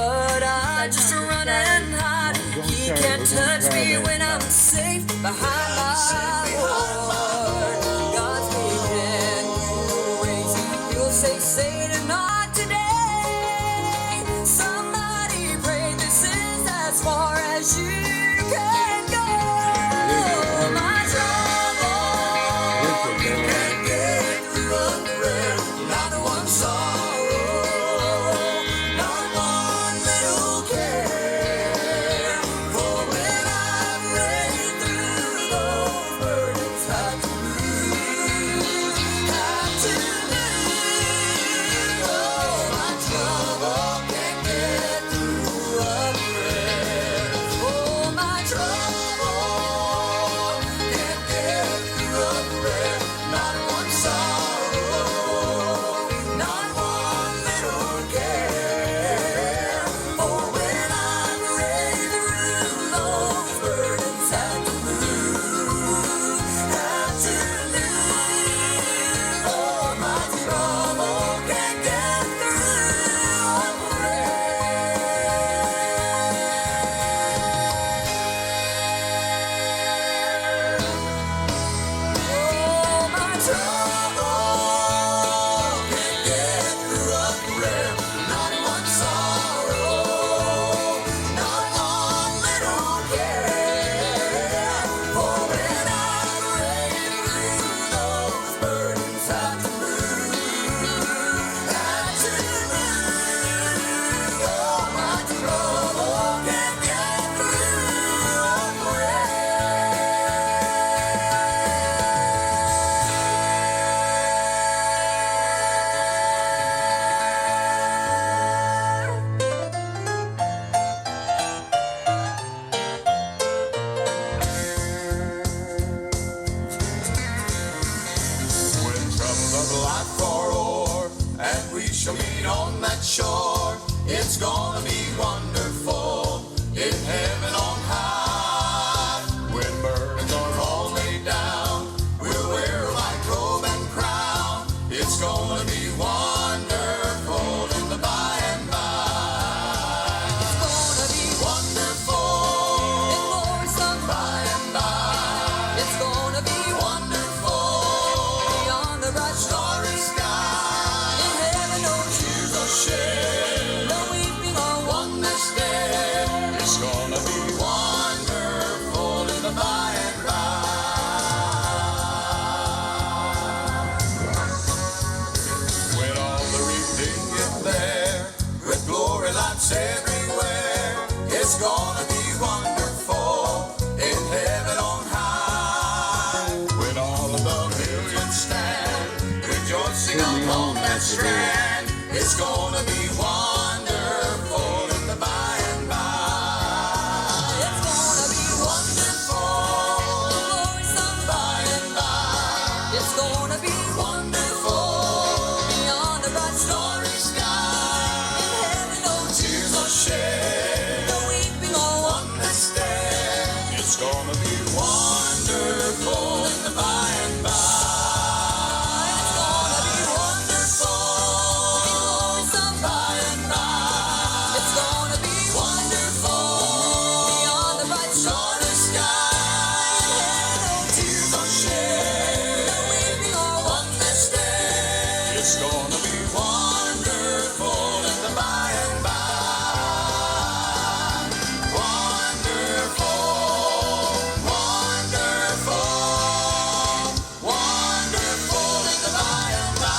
but I just run and hide. He can't touch me when I'm safe behind my Lord. God's making new ways. You'll say, Satan, not today. Somebody pray this is as far as you can go. My trouble can't get through a prayer. Not one sorrow, not one little care. For when I'm ready through those burdens, have to move, have to move. Oh, my trouble can't get through a prayer. Oh, my trouble can't get through a prayer. Not one sorrow, not one little care. For when I'm ready through those burdens, have to move, have to move. Oh, my trouble can't get through a prayer. Oh, my trouble can't get through a prayer. Not one sorrow, not one little care. For when I'm ready through those burdens, have to move, have to move. Oh, my trouble can't get through a When troubles of life are o'er, and we shall meet on that shore, it's gonna be wonderful in heaven on high. When burdens are all laid down, we'll wear a white robe and crown. It's gonna be wonderful in the by and by. It's gonna be wonderful in glory some by and by. It's gonna be wonderful beyond the bright starry sky. In heaven, no tears are shed, no weeping or one that's dead. It's gonna be wonderful in the by and by. When all the redeemed get there, with glory lights everywhere, it's gonna be wonderful in heaven on high. When all of the millions stand, rejoicing upon that strand, it's gonna be wonderful in the by and by. It's gonna be wonderful, glory some by and by. It's gonna be wonderful beyond the bright starry sky. In heaven, no tears are shed, no weeping or one that's dead. It's gonna be wonderful in the by and by. It's gonna be wonderful in glory some by and by. It's gonna be wonderful beyond the bright starry sky. In heaven, no tears are shed, no weeping or one that's dead. It's gonna be wonderful in the by and by. Wonderful, wonderful, wonderful in the by and by.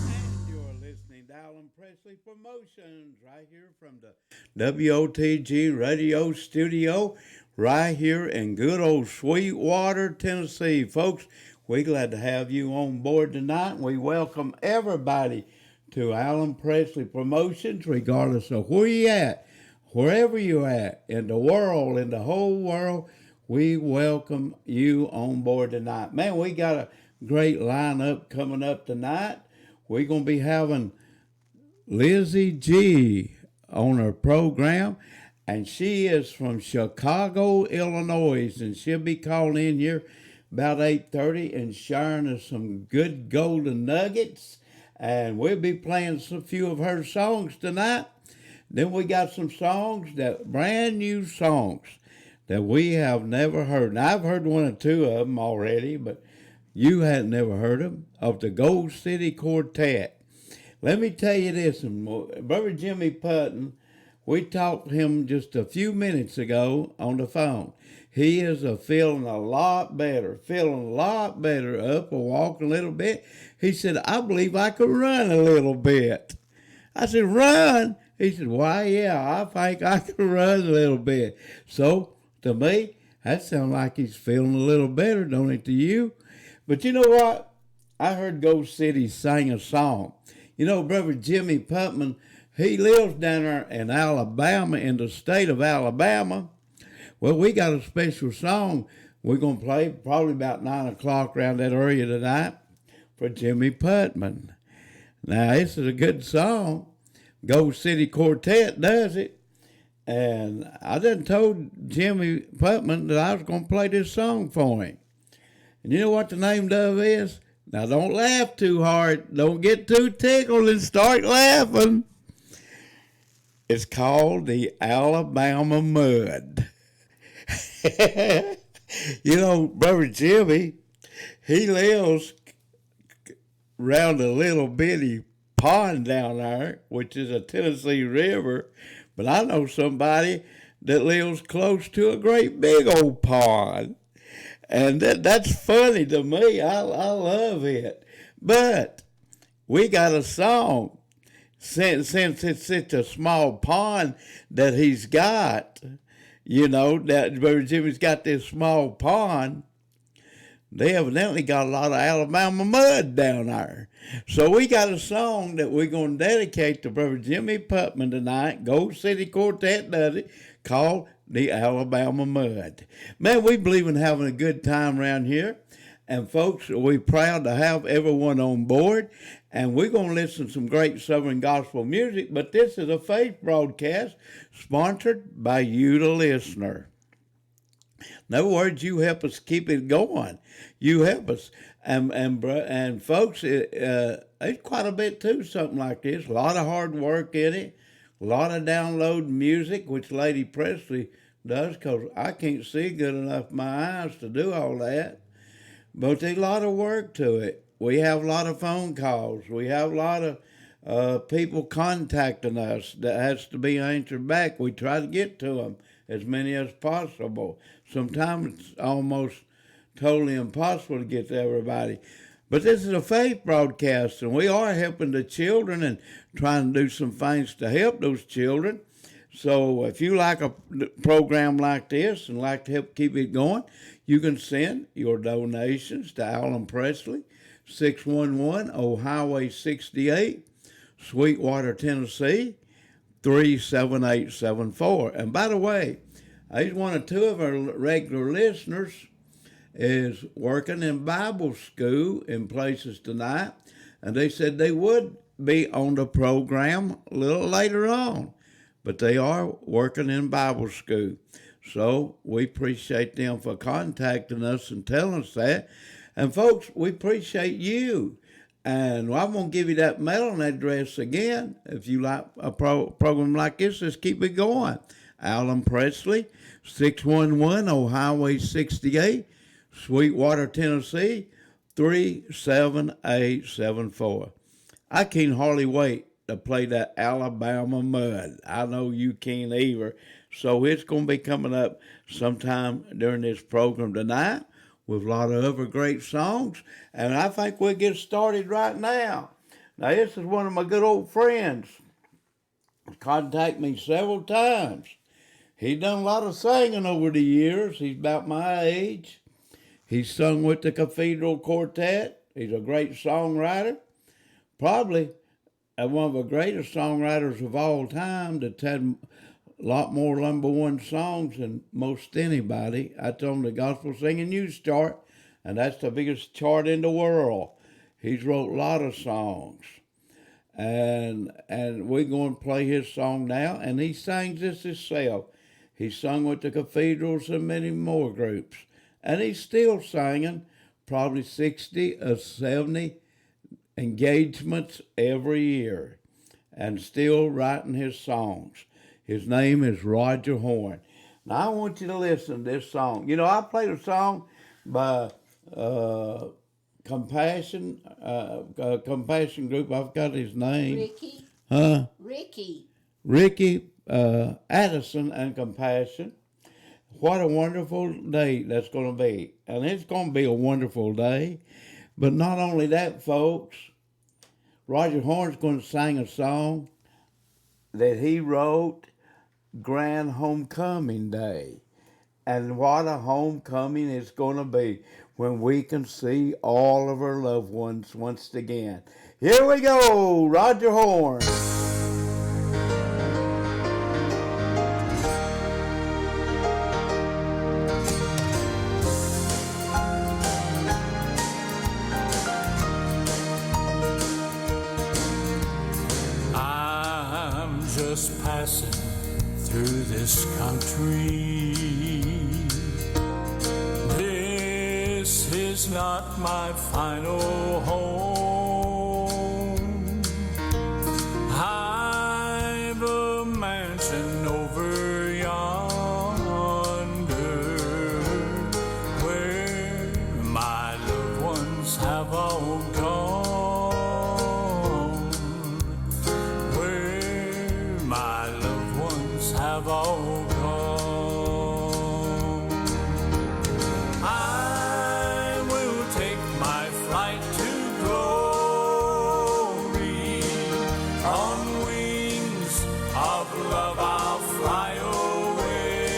And you're listening to Alan Presley Promotions right here from the WOTG Radio Studio, right here in good old Sweetwater, Tennessee. Folks, we're glad to have you on board tonight. We welcome everybody to Alan Presley Promotions, regardless of where you at, wherever you're at in the world, in the whole world. We welcome you on board tonight. Man, we got a great lineup coming up tonight. We're going to be having Lizzie G on our program. and she is from Chicago, Illinois, and she'll be calling in here about 8:30 and sharing us some good golden nuggets. And we'll be playing some few of her songs tonight. Then we got some songs that brand new songs that we have never heard. Now I've heard one or two of them already, but you hadn't never heard them, of the Gold City Quartet. Let me tell you this, Brother Jimmy Putton, we talked to him just a few minutes ago on the phone. He is feeling a lot better, up and walking a little bit. He said, I believe I could run a little bit. I said, run? He said, why, yeah, I think I can run a little bit. So, to me, that sounds like he's feeling a little better, don't it, to you? But you know what? I heard Gold City sing a song. You know, Brother Jimmy Putman, he lives down there in Alabama, in the state of Alabama. Well, we got a special song we're going to play probably about 9 o'clock around that area tonight for Jimmy Putman. Now, this is a good song. Gold City Quartet does it. And I done told Jimmy Putman that I was going to play this song for him. And you know what the name of it is? Now, don't laugh too hard. Don't get too tickled and start laughing. It's called the Alabama Mud. You know, Brother Jimmy, he lives around a little bitty pond down there, which is a Tennessee river. But I know somebody that lives close to a great big old pond. And that's funny to me. I love it. But we got a song. Since it's such a small pond that he's got, you know, that Brother Jimmy's got this small pond, they evidently got a lot of Alabama mud down there. So we got a song that we're going to dedicate to Brother Jimmy Putman tonight. Gold City Quartet does it, called the Alabama Mud. Man, we believe in having a good time around here. And folks, we're proud to have everyone on board. And we're going to listen to some great Southern gospel music. But this is a faith broadcast sponsored by you, the listener. In other words, you help us keep it going. You help us. And folks, it's quite a bit to something like this. A lot of hard work in it. A lot of download music, which Lady Presley does, because I can't see good enough with my eyes to do all that. But there's a lot of work to it. We have a lot of phone calls. We have a lot of people contacting us that has to be answered back. We try to get to them, as many as possible. Sometimes it's almost totally impossible to get to everybody. But this is a faith broadcast, and we are helping the children and trying to do some things to help those children. So if you like a program like this and like to help keep it going, you can send your donations to Alan Presley, 611 Old Highway 68, Sweetwater, Tennessee, 37874. And by the way, he's one or two of our regular listeners is working in Bible school in places tonight, and they said they would be on the program a little later on, but they are working in Bible school. So we appreciate them for contacting us and telling us that. And folks, we appreciate you. And I'm going to give you that mailing address again. If you like a program like this, just keep it going. Alan Presley, 611 Old Highway 68, Sweetwater, Tennessee, 37874. I can't hardly wait to play that Alabama Mud. I know you can't either. So it's going to be coming up sometime during this program tonight with a lot of other great songs. And I think we'll get started right now. Now, this is one of my good old friends. Contacted me several times. He's done a lot of singing over the years. He's about my age. He's sung with the Cathedral Quartet. He's a great songwriter. Probably one of the greatest songwriters of all time that's had a lot more number one songs than most anybody. That's on the Gospel Singing News chart, and that's the biggest chart in the world. He's wrote a lot of songs. And we're going to play his song now, and he sings this himself. He sung with the Cathedrals and many more groups. And he's still singing, probably 60 or 70 engagements every year, and still writing his songs. His name is Roger Horn. Now I want you to listen to this song. You know, I played a song by Compassion Group. I've got his name. Ricky. Huh? Ricky. Addison and Compassion. What a wonderful day that's going to be. And it's going to be a wonderful day. But not only that, folks, Roger Horn's going to sing a song that he wrote Grand Homecoming Day. And what a homecoming it's going to be when we can see all of our loved ones once again. Here we go, Roger Horn. I'm just passing through this country. This is not my final home. I've a mansion over yonder where my loved ones have all gone. Where my loved ones have all gone. I will take my flight to glory. On wings of love I'll fly away.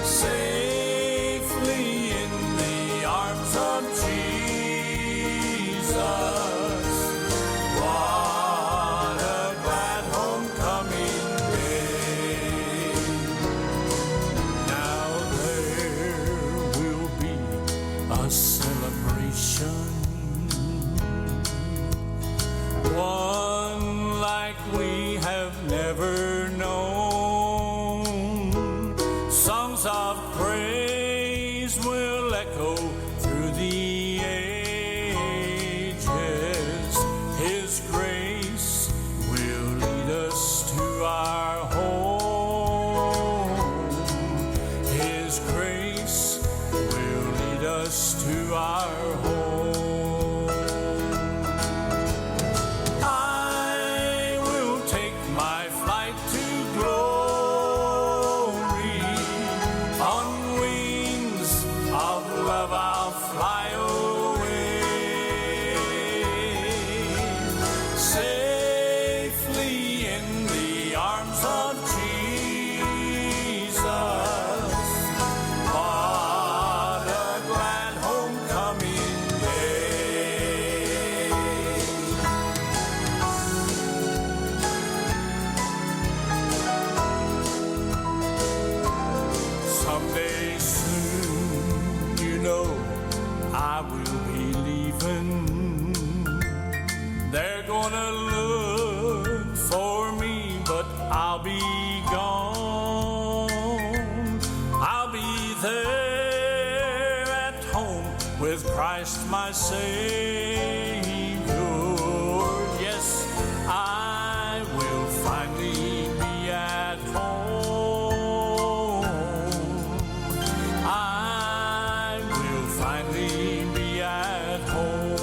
Safely in the arms of Jesus. What a glad homecoming day. Now there will be a celebration, one like we have never known. Songs of praise will echo through the ages. His grace will lead us to our home. His grace will lead us to our home. I will take my flight to glory. On wings of love I'll fly away. Safely in the arms of Jesus. What a glad homecoming day. Someday soon, you know, I will be leaving. They're gonna look for me, but I'll be gone. I'll be there at home with Christ my Savior. Yes, I will finally be at home. I will finally be at home.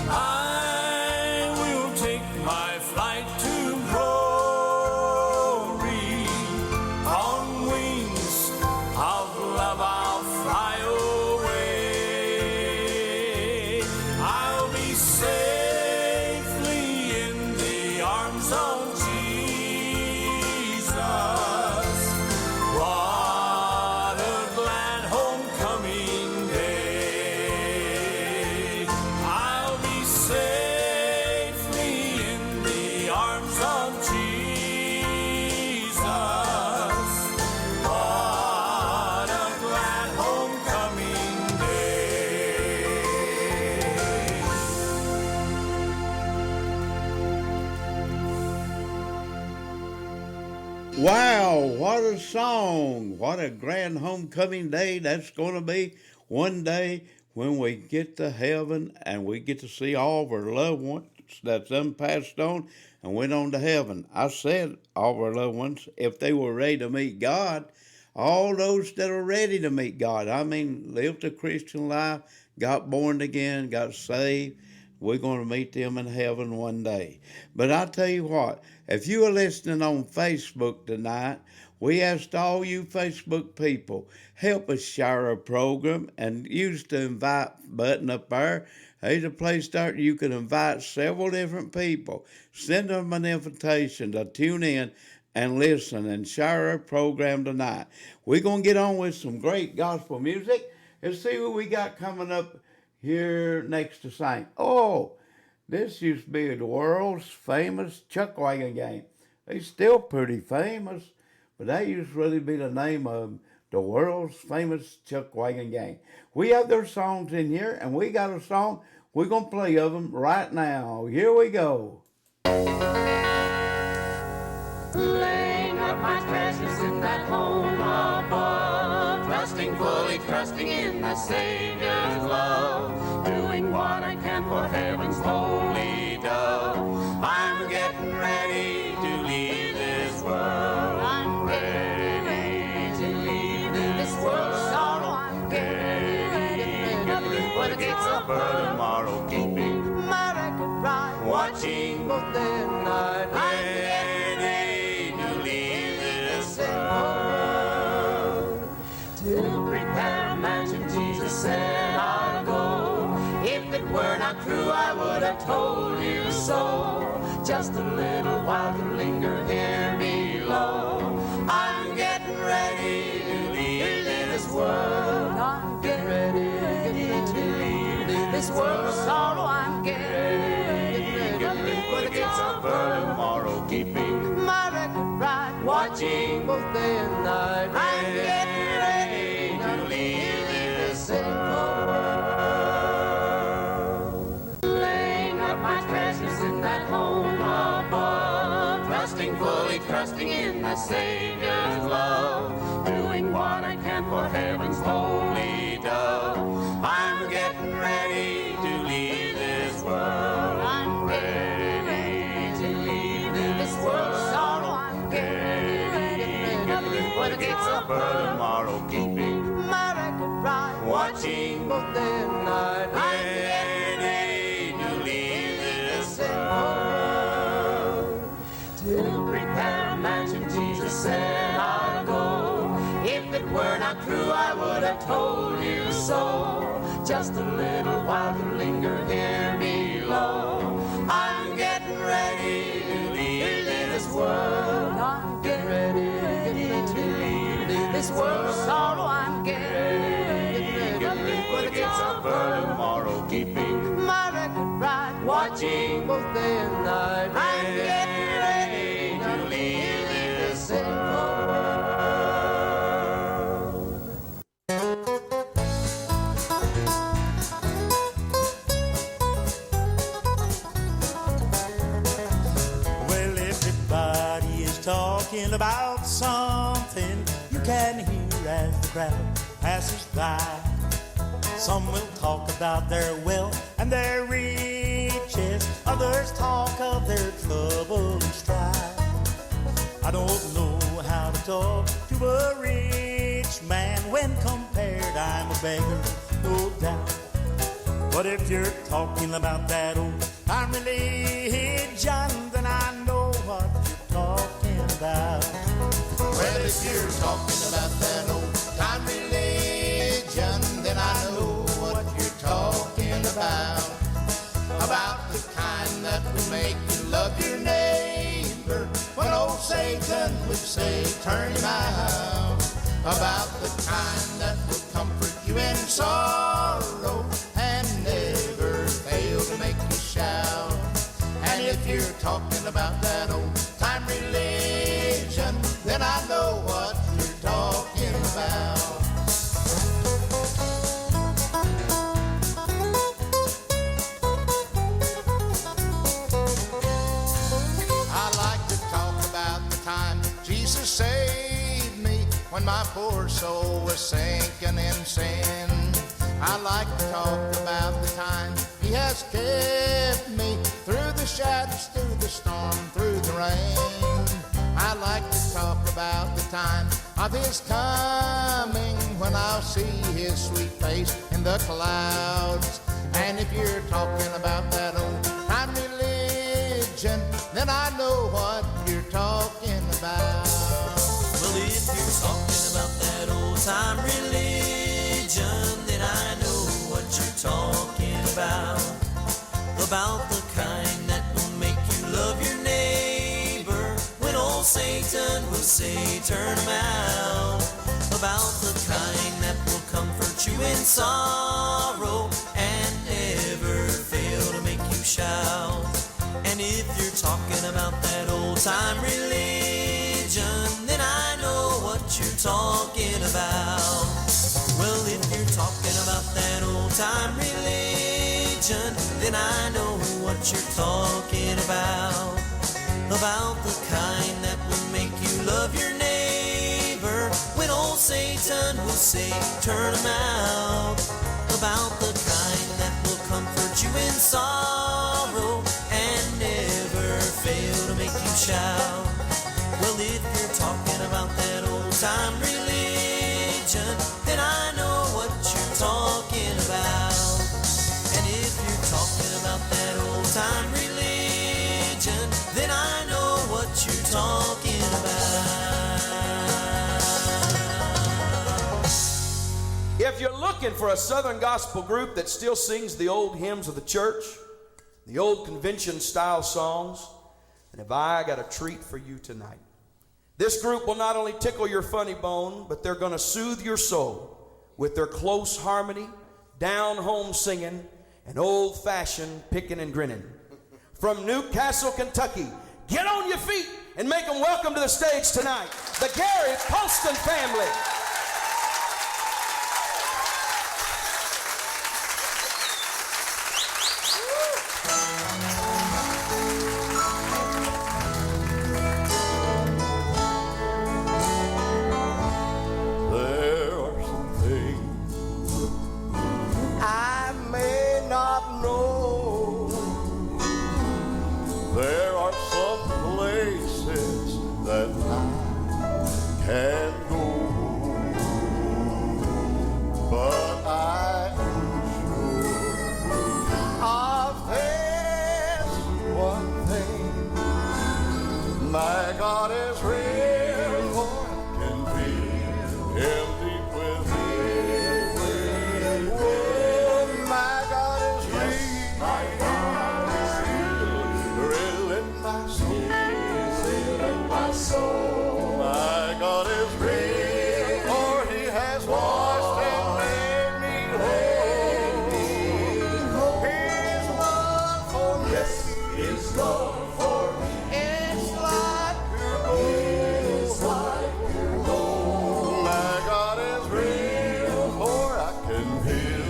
I will take my flight to glory. On wings of love I'll fly away. I'll be safe Wow, what a song. What a grand homecoming day that's going to be one day when we get to heaven and we get to see all of our loved ones that's passed on and went on to heaven. I said all of our loved ones, if they were ready to meet God, all those that are ready to meet God, I mean, lived a Christian life, got born again, got saved, we're going to meet them in heaven one day. But I tell you what, if you are listening on Facebook tonight, we asked all you Facebook people, help us share our program and use the invite button up there. There's a place there you can invite several different people. Send them an invitation to tune in and listen and share our program tonight. We're going to get on with some great gospel music and see what we got coming up here next to sing. Oh, this used to be the world's famous Chuck Wagon Gang. They're still pretty famous, but that used to really be the name of the world's famous Chuck Wagon Gang. We have their songs in here, and we got a song we're going to play of them right now. Here we go. Laying up my treasures in that home above, trusting fully, trusting in the Savior's love, doing what I can for heaven's holy dove. I'm getting ready to leave this world. I'm ready to leave this world. Sorrow, I'm getting ready for the gates of tomorrow, keeping my record right, watching both day and night. I'm ready to leave this world. To prepare a mansion, Jesus said I'll go. If it were not true, I would have told you so. Just a little while to linger here below. I'm getting ready to leave this world. I'm getting ready to leave this world. Sorrow, I'm getting ready for the gates of tomorrow, keeping my record right, watching both day and night. I'm getting ready to leave this world. Laying up my treasures in that home above, trusting fully, trusting in the Savior's love, doing what I can for heaven's holy dove. I'm getting ready to leave this world. I'm ready to leave this world. Sorrow, I'm getting ready for the gates of tomorrow, keeping my record right, watching both day and night. I'm ready to leave this world. To prepare a mansion, Jesus said I'll go. If it were not true, I would have told you so. Just a little while to linger here below. I'm getting ready to leave this world. I'm getting ready to leave this world. Sorrow, I'm getting ready for the gates of tomorrow, keeping my record right, watching both day and night. I'm getting ready to leave this world. Well, everybody is talking about something you can hear as the crowd passes by. Some will talk about their wealth and their riches. Others talk of their trouble and strife. I don't know how to talk to a rich man. When compared, I'm a beggar, no doubt. But if you're talking about that old time religion, then I know what you're talking about. Well, if you're talking about that old time religion, then I know what you're talking about. About the kind that will make you love your neighbor when old Satan would say, turn him out. About the kind that will comfort you in sorrow and never fail to make you shout. And if you're talking about that old time religion, then I know what you're talking about. I like to talk about the time Jesus Jesus saved me when my poor soul was sinking in sin. I like to talk about the time He has kept me through the shadows, through the storm, through the rain. I like to talk about the time of His coming, when I'll see His sweet face in the clouds. And if you're talking about that old time religion, then I know what you're talking about. Well, if you're talking about that old time religion, then I know what you're talking about. About the kind that will make you love your neighbor, when old Satan will say, turn him out. About the kind that will comfort you in sorrow and never fail to make you shout. And if you're talking about that old time religion, then I know what you're talking about. Well, if you're talking about that old time religion, then I know what you're talking about. About the kind that will make you love your neighbor, when old Satan will say, turn him out. About the kind that will comfort you in sorrow and never fail to make you shout. Well, if you're talking about that old time religion, then I know what you're talking about. And if you're talking about that old time religion, then I know what you're talking about. If you're looking for a Southern gospel group that still sings the old hymns of the church, the old convention-style songs, then have I got a treat for you tonight. This group will not only tickle your funny bone, but they're going to soothe your soul with their close harmony, down-home singing, and old-fashioned picking and grinning. From Newcastle, Kentucky, get on your feet and make them welcome to the stage tonight, the Gary Colston family. There are some things I may not know. There are some places that I can go, but I am sure of this one thing: my God is real, for I can feel Him deep within. Oh, my God is real. My God is real. Real in my soul. Real in my soul. My God is real, for He has washed and made me whole. His love for me. Yes, His love for me. It's like pure gold. It's like pure gold. My God is real, for I can feel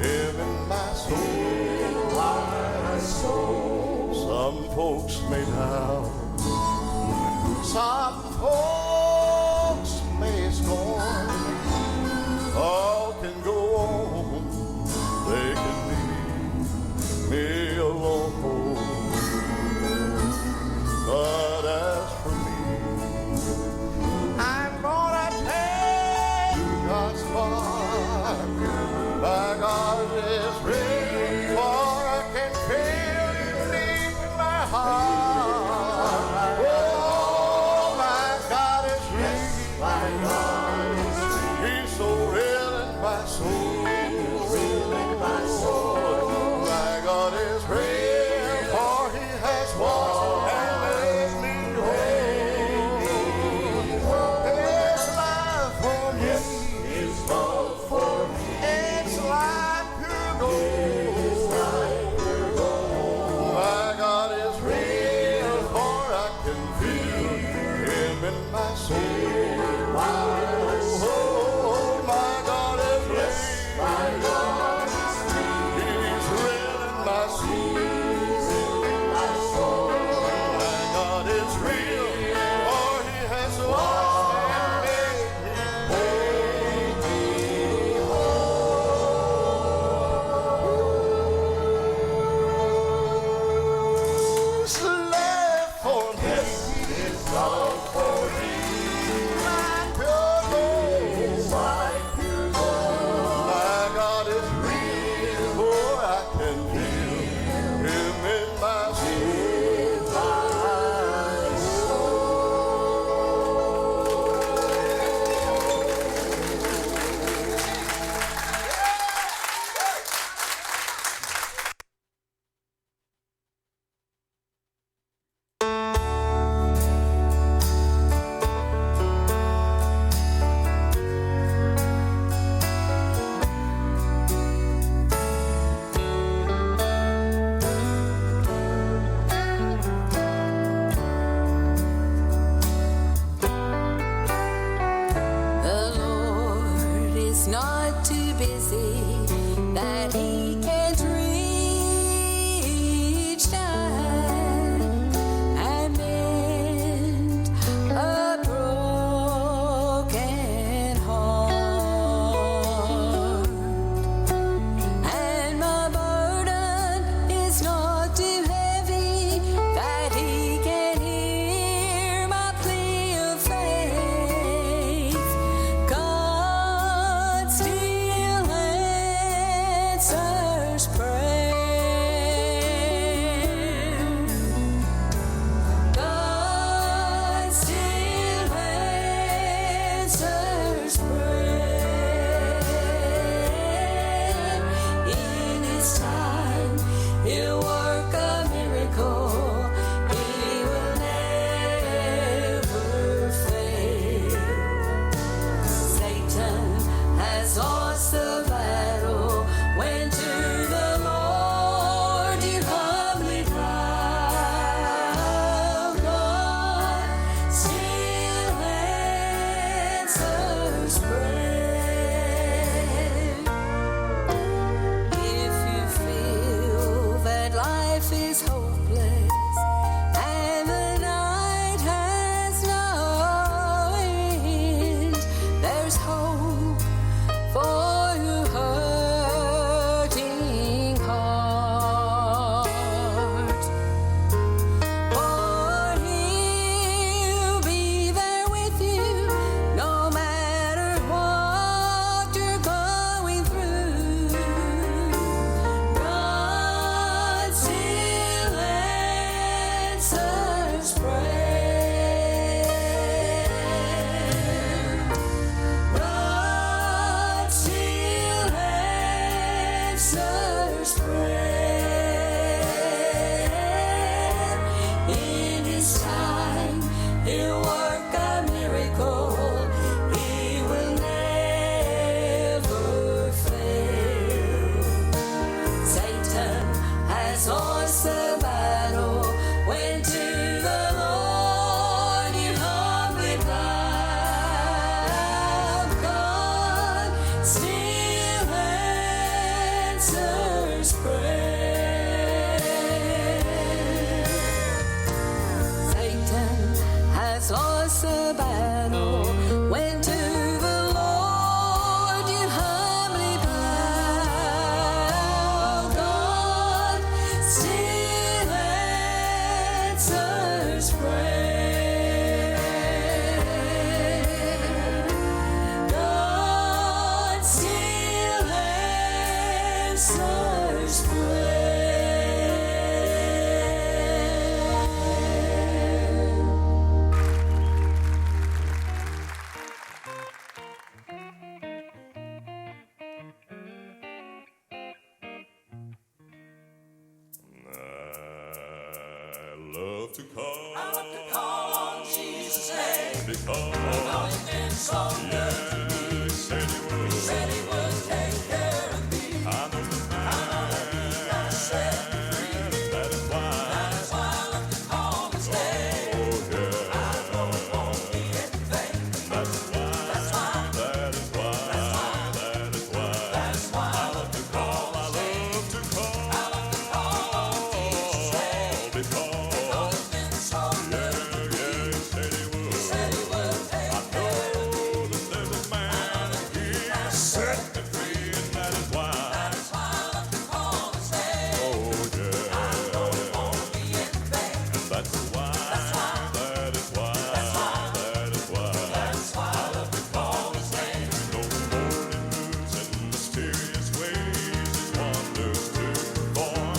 Him in my soul. My soul. Some folks may doubt, some folks may scorn. All can go on, they can leave me alone. But as for me, I'm gonna take God's part. My God is real, for I can feel Him deep in my heart. Oh, my God is real. My God is real. He's so real in my soul. Real in my soul. My God is real, for He has washed and made me whole. His love for me. His love for me. It's like pure gold. My God is real, for I can feel Him in my soul. Oh, my God is real. My God is real. He's real in my soul. My God is real, for He has washed love to call. I love to call on Jesus' name. Because He's been so good to me. he said he would. He said he would take care of me. I know the man I set me free. that is why. That is why I love to call his name. Oh yeah. I know it won't be in vain. That's why. That's why. That is why. That is why. That's why I love to call. I love to call. I love to call on Jesus' name. Because He's been so good. yeah, he said he would. Said he would take care of me. Oh, that there's a man he set me free, and that is why. That is why I love to call his name. Oh yeah. I know it won't be in vain. And that's why. That is why. That is why. That's why I love to call his name. No morning moves and mysterious ways his wonders to perform.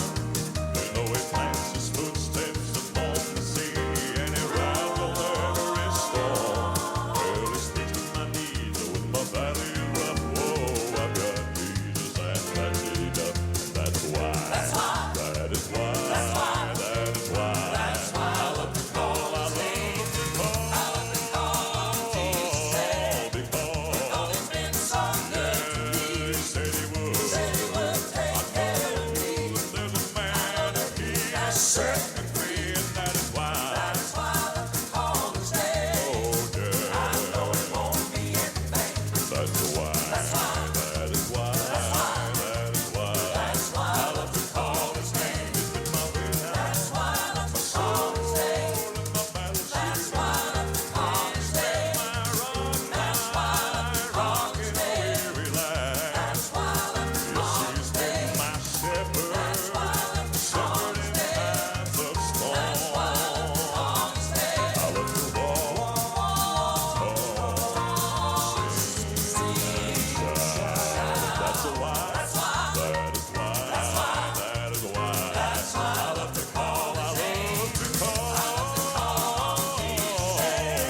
They know he plants his footsteps upon the sea, and he rides on every storm. Well, he speaks to my needs with my valley rough. Whoa, I've got Jesus, and that's enough. And that's why. That is why. That is why. That's why I love to call his name. I love to call on Jesus' name. Because He's been so good to me. he said he would. Said he would take care of me. There's a man he set me free, and that is why. That is why I love to call his name. Oh yeah. I know it won't be in vain. That's why. That is why. That is why. That's why I love to call his name. It's my way out. That's why I love to call his name. In my battle That's why I love to call his name. That's why I love to call his name. weary life. That's why I love to call She's his been name. my shepherd. That's why I love to call Shepherd his in name. times of storm. That's why I love to call his name. I love to That's why. That's why. That is why. That is why. That's why I love to call his name.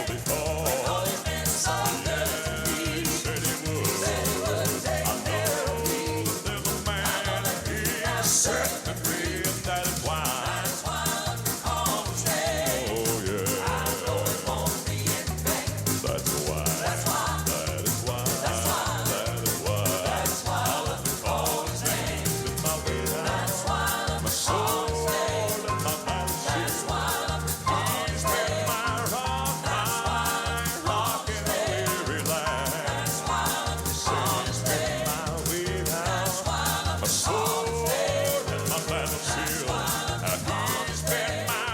Because He's been so good to me. said he would. Said he would take care of me. There's a man he set me free, and that is why. That's why I love to call his name. Oh yeah. I know it won't be in vain. That's why. That's why. That is why. That's why. That is why. That's why I love to call his name. It's my way out. That's why I love to call his name. And my battle That's shield. why I love to call his name. My rock, my rock in a weary land. That's why I love to call his name. My way out. That's why I love to call his name. And my battle shield. He's been my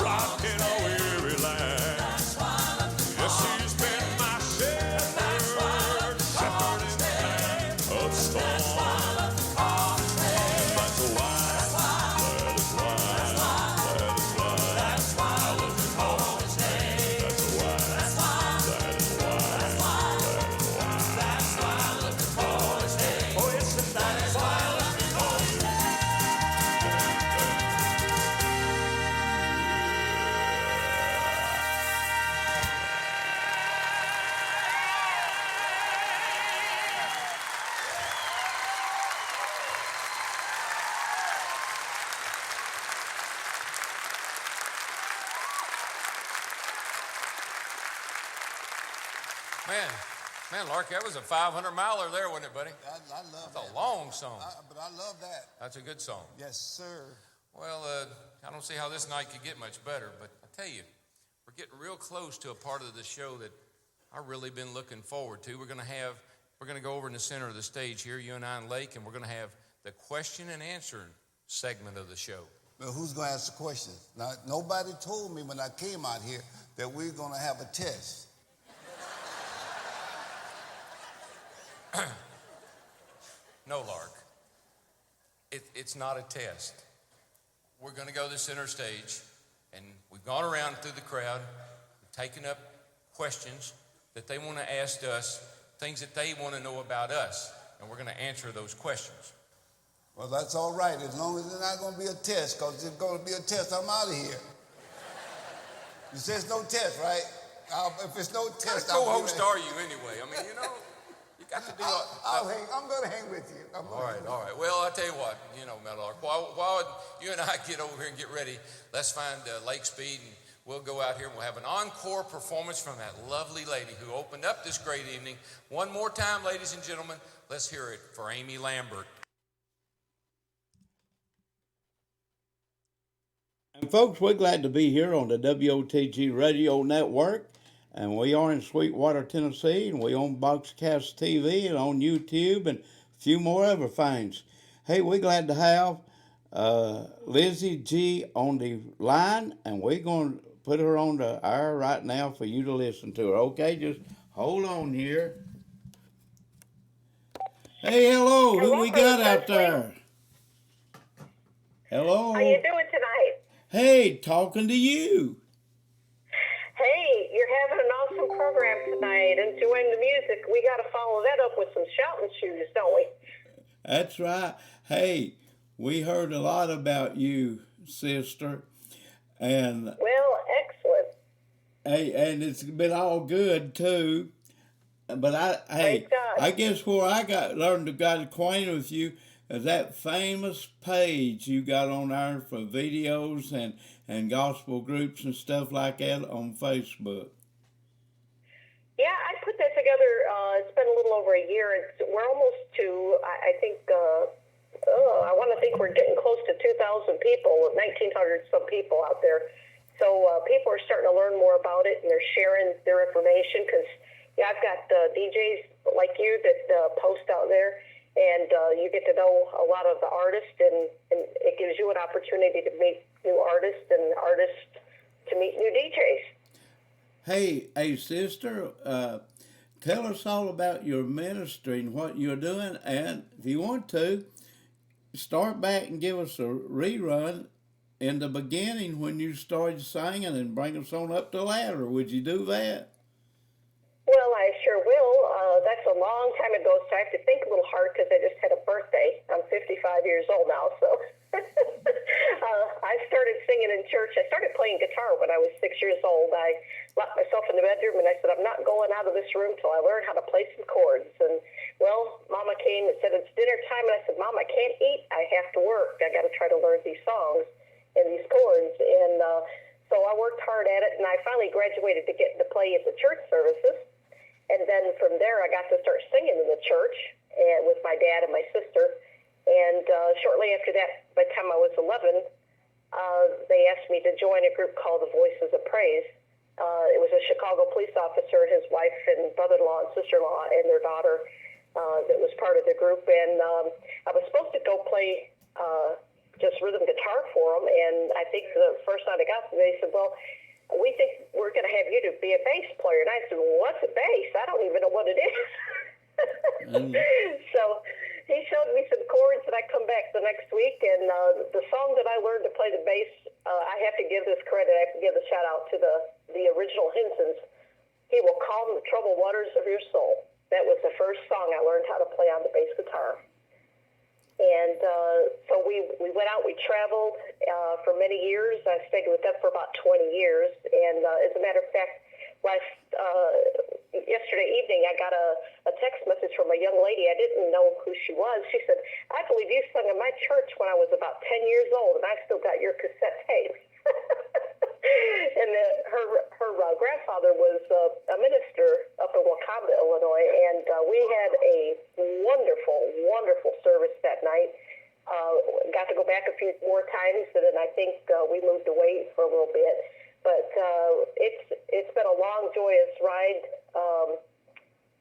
rock in a weary land. That's why I love to Yes, he's been my shepherd, shepherd in times of storm. That's why. That is why. That is why. That's why I love to call his name. That's why. That's why. That is why. That's why I love to call his name. Oh yes, and that is Why I love to call his name. Man, Lark, that was a 500-miler there, wasn't it, buddy? I love That's a long song. But I love that. That's a good song. Yes, sir. Well, I don't see how this night could get much better, but I tell you, we're getting real close to a part of the show that I've really been looking forward to. We're going to go over in the center of the stage here, you and I and Lake, and we're going to have the question and answer segment of the show. Well, who's going to ask the questions? Now, nobody told me when I came out here that we're going to have a test. No, Lark. It's not a test. We're going to go to the center stage, and we've gone around through the crowd, taken up questions that they want to ask us, things that they want to know about us, and we're going to answer those questions. Well, that's all right, as long as it's not going to be a test, because if it's going to be a test, I'm out of here. You say it's no test, right? If it's no What kind of test, I'll be co-host there. are you anyway? I mean, you know, You got to do I'm going to hang with you. All right. Well, I'll tell you what, Meadowlark, while you and I get over here and get ready, let's find Lake Speed, and we'll go out here and we'll have an encore performance from that lovely lady who opened up this great evening. One more time, ladies and gentlemen, let's hear it for Amy Lambert. And folks, we're glad to be here on the WOTG Radio Network. And we are in Sweetwater, Tennessee, and we on Boxcast TV and on YouTube and a few more other things. Hey, we're glad to have Lizzie G on the line, and we're going to put her on the air right now for you to listen to her. Okay, just hold on here. Hey, hello, who we got out there? Hello. How you doing tonight? Hey, talking to you. Hey, you're having an awesome program tonight, enjoying the music. We got to follow that up with some shouting shoes, don't we? That's right. Hey, we heard a lot about you, sister. And well, excellent. Hey, and it's been all good too. But I guess where I learned to got acquainted with you is that famous page you got on there for videos and gospel groups and stuff like that on Facebook. Yeah, I put that together. It's been a little over a year. We're almost to, I think, I want to think we're getting close to 2,000 people, 1,900 some people out there. So people are starting to learn more about it, and they're sharing their information because, yeah, I've got DJs like you that post out there, and you get to know a lot of the artists, and it gives you an opportunity to meet new artists and artists to meet new DJs. Hey, sister, tell us all about your ministry and what you're doing, and if you want to, start back and give us a rerun in the beginning when you started singing and bring us on up the ladder. Would you do that? Well, I sure will. That's a long time ago, so I have to think a little hard because I just had a birthday. I'm 55 years old now, so I started singing in church. I started playing guitar when I was 6 years old. I locked myself in the bedroom, and I said, I'm not going out of this room till I learn how to play some chords. And, well, Mama came and said, it's dinner time, and I said, Mom, I can't eat. I have to work. I got to try to learn these songs and these chords. And so I worked hard at it, and I finally graduated to get to play at the church services. And then from there, I got to start singing in the church and with my dad and my sister. And shortly after that, by the time I was 11, they asked me to join a group called the Voices of Praise. It was a Chicago police officer, his wife and brother-in-law and sister-in-law and their daughter that was part of the group. And I was supposed to go play just rhythm guitar for them. And I think the first night I got there, they said, well, we think we're going to have you to be a bass player. And I said, well, what's a bass? I don't even know what it is. So he showed me some chords, and I come back the next week. And the song that I learned to play the bass, I have to give this credit. I have to give a shout-out to the original Hinsons. He will calm the troubled waters of your soul. That was the first song I learned how to play on the bass guitar. And so we went out, we traveled for many years. I stayed with them for about 20 years. And as a matter of fact, yesterday evening, I got a text message from a young lady. I didn't know who she was. She said, I believe you sung in my church when I was about 10 years old, and I still got your cassette tape. And her grandfather was a minister up in Wakanda, Illinois, and we had a wonderful, wonderful service that night. Got to go back a few more times, and then I think we moved away for a little bit. But it's been a long, joyous ride.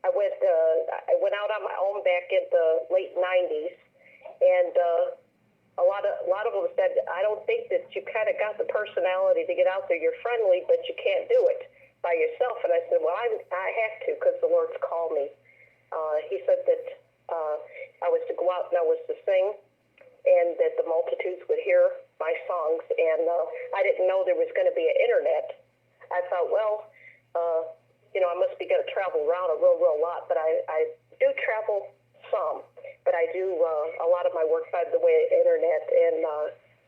I went out on my own back in the late 90s, and a lot of them said, I don't think that you kind of got the personality to get out there. You're friendly, but you can't do it by yourself. And I said, well, I have to because the Lord's called me. He said that I was to go out and I was to sing, and that the multitudes would hear my songs. And I didn't know there was going to be an internet. I thought, well, I must be going to travel around a real lot, but I do travel some. But I do a lot of my work by the way internet, and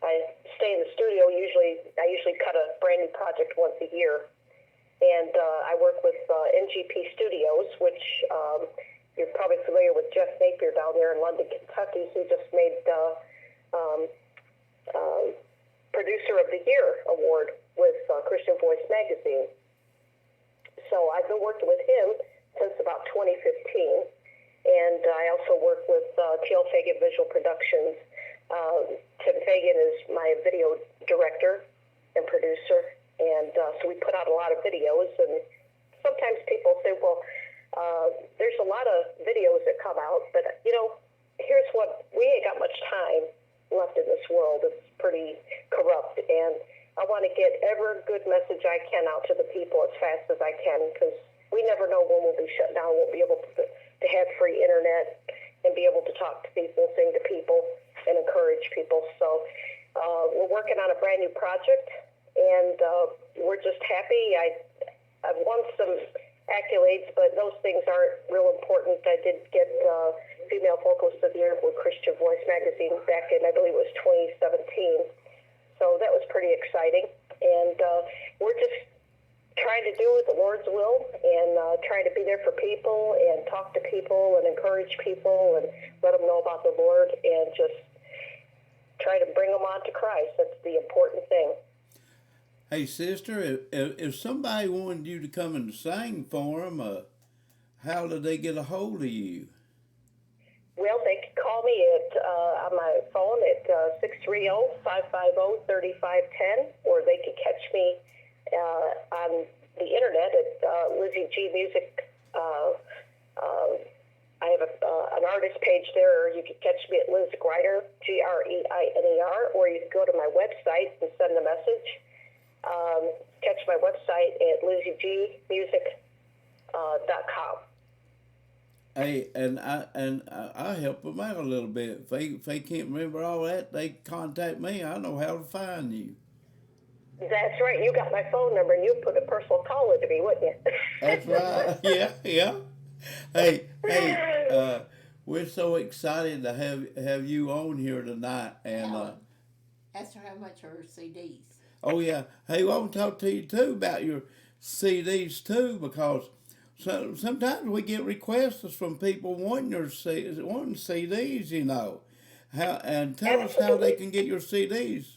I stay in the studio. I usually cut a brand new project once a year, and I work with NGP Studios, which you're probably familiar with Jeff Napier down there in London, Kentucky. He just made Producer of the Year award with Christian Voice magazine. So I've been working with him since about 2015, and I also work with T.L. Fagan Visual Productions. Tim Fagan is my video director and producer, and so we put out a lot of videos, and sometimes people say, well, there's a lot of videos that come out, but, you know, here's what, we ain't got much time left in this world. It's pretty corrupt, and I want to get every good message I can out to the people as fast as I can, because we never know when we'll be shut down. We'll be able to have free internet and be able to talk to people, sing to people, and encourage people. So we're working on a brand new project, and we're just happy. I've won some accolades, but those things aren't real important. I did get Female Vocalist of the Year with Christian Voice magazine back in, I believe it was 2017. So that was pretty exciting. And we're just trying to do the Lord's will and trying to be there for people and talk to people and encourage people and let them know about the Lord and just try to bring them on to Christ. That's the important thing. Hey, sister, if somebody wanted you to come and sing for them, how did they get a hold of you? Well, they can call me on my phone at 630-550-3510, or they can catch me on the internet at Lizzie G Music. I have an artist page there. You can catch me at Liz Greiner, Greiner, or you can go to my website and send a message. Catch my website at LizzieGmusic.com. Hey, and I help them out a little bit. If they can't remember all that, they contact me. I know how to find you. That's right. You got my phone number, and you put a personal call into me, wouldn't you? That's right. Yeah. Hey, we're so excited to have you on here tonight, and Ask her how much are her CDs. oh yeah. Hey, I want to talk to you too about your CDs too, because sometimes we get requests from people wanting CDs, you know. And tell us how they can get your CDs.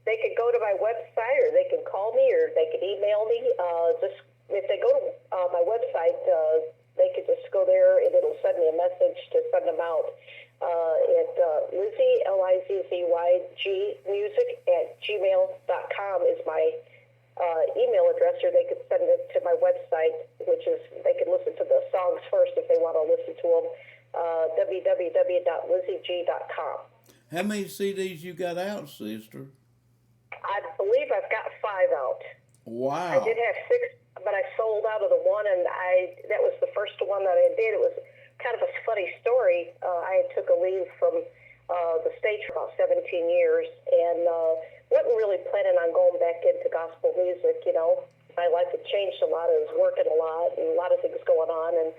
They can go to my website, or they can call me, or they can email me. Just if they go to my website, they can just go there, and it'll send me a message to send them out. At Lizzie, LIZZYG music at gmail.com is my email address, or they could send it to my website, which is, they can listen to the songs first if they want to listen to them, www.LizzieG.com. How many CDs you got out, sister? I believe I've got 5 out. Wow. I did have 6, but I sold out of the one, and that was the first one that I did. It was kind of a funny story. I took a leave from the stage for about 17 years, and wasn't really planning on going back into gospel music. You know, my life had changed a lot. I was working a lot, and a lot of things going on. And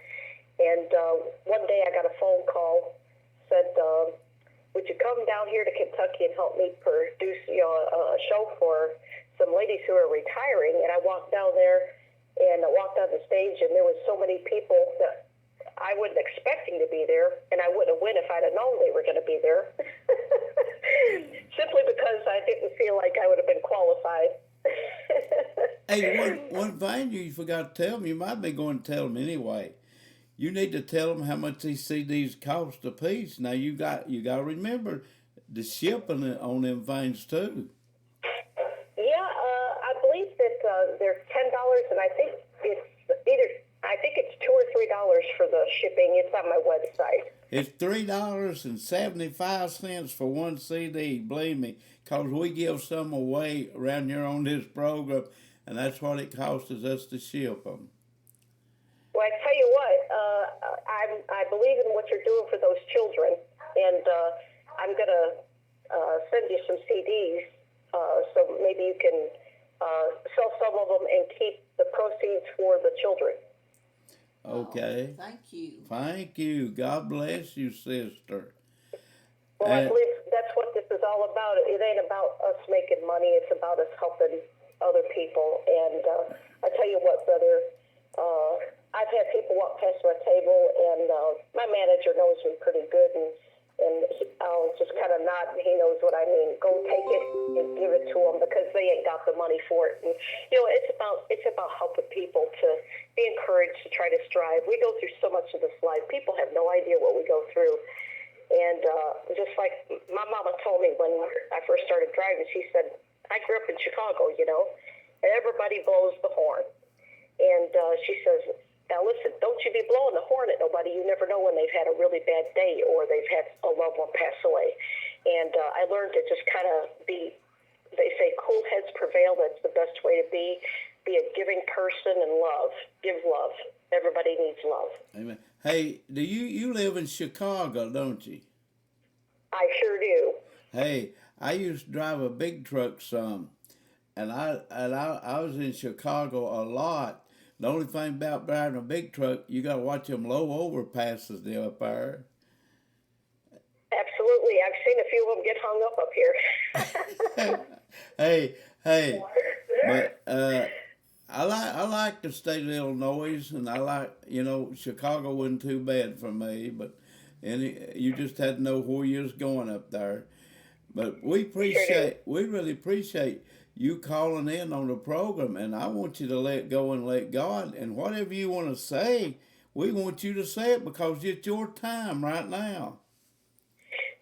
one day I got a phone call, said, would you come down here to Kentucky and help me produce a show for some ladies who are retiring? And I walked down there, and I walked on the stage, and there was so many people that I wasn't expecting to be there, and I wouldn't have went if I'd have known they were going to be there. Simply because I didn't feel like I would have been qualified. Hey, one thing you forgot to tell them, you might be going to tell them anyway. You need to tell them how much these CDs cost a piece. Now you got to remember the shipping on them things too. Yeah, I believe that they're $10, and I think it's $2 or $3 for the shipping. It's on my website. It's $3.75 for one CD. Believe me, cause we give some away around here on this program, and that's what it costs us to ship them. Well, I tell you what, I believe in what you're doing for those children, and I'm going to send you some CDs, so maybe you can sell some of them and keep the proceeds for the children. Okay. Oh, thank you. Thank you. God bless you, sister. Well, I believe that's what this is all about. It ain't about us making money. It's about us helping other people. And I tell you what, brother, I've had people walk past my table, and my manager knows me pretty good, and I'll just kind of nod, and he knows what I mean. Go take it and give it to them because they ain't got the money for it. And it's about helping people to be encouraged to try to strive. We go through so much of this life. People have no idea what we go through. And just like my mama told me when I first started driving, she said, I grew up in Chicago, and everybody blows the horn. And she says, now listen, don't you be blowing the horn at nobody. You never know when they've had a really bad day or they've had a loved one pass away. And I learned to just kind of they say cool heads prevail. That's the best way to be a giving person and love. Give love. Everybody needs love. Amen. Hey, do you live in Chicago, don't you? I sure do. Hey, I used to drive a big truck some, and I was in Chicago a lot. The only thing about driving a big truck, you got to watch them low overpasses there up there. Absolutely. I've seen a few of them get hung up here. Hey, but I like the state of Illinois, and I like, Chicago wasn't too bad for me, but you just had to know where you was going up there. But we really appreciate you calling in on the program, and I want you to let go and let God, and whatever you want to say, we want you to say it because it's your time right now.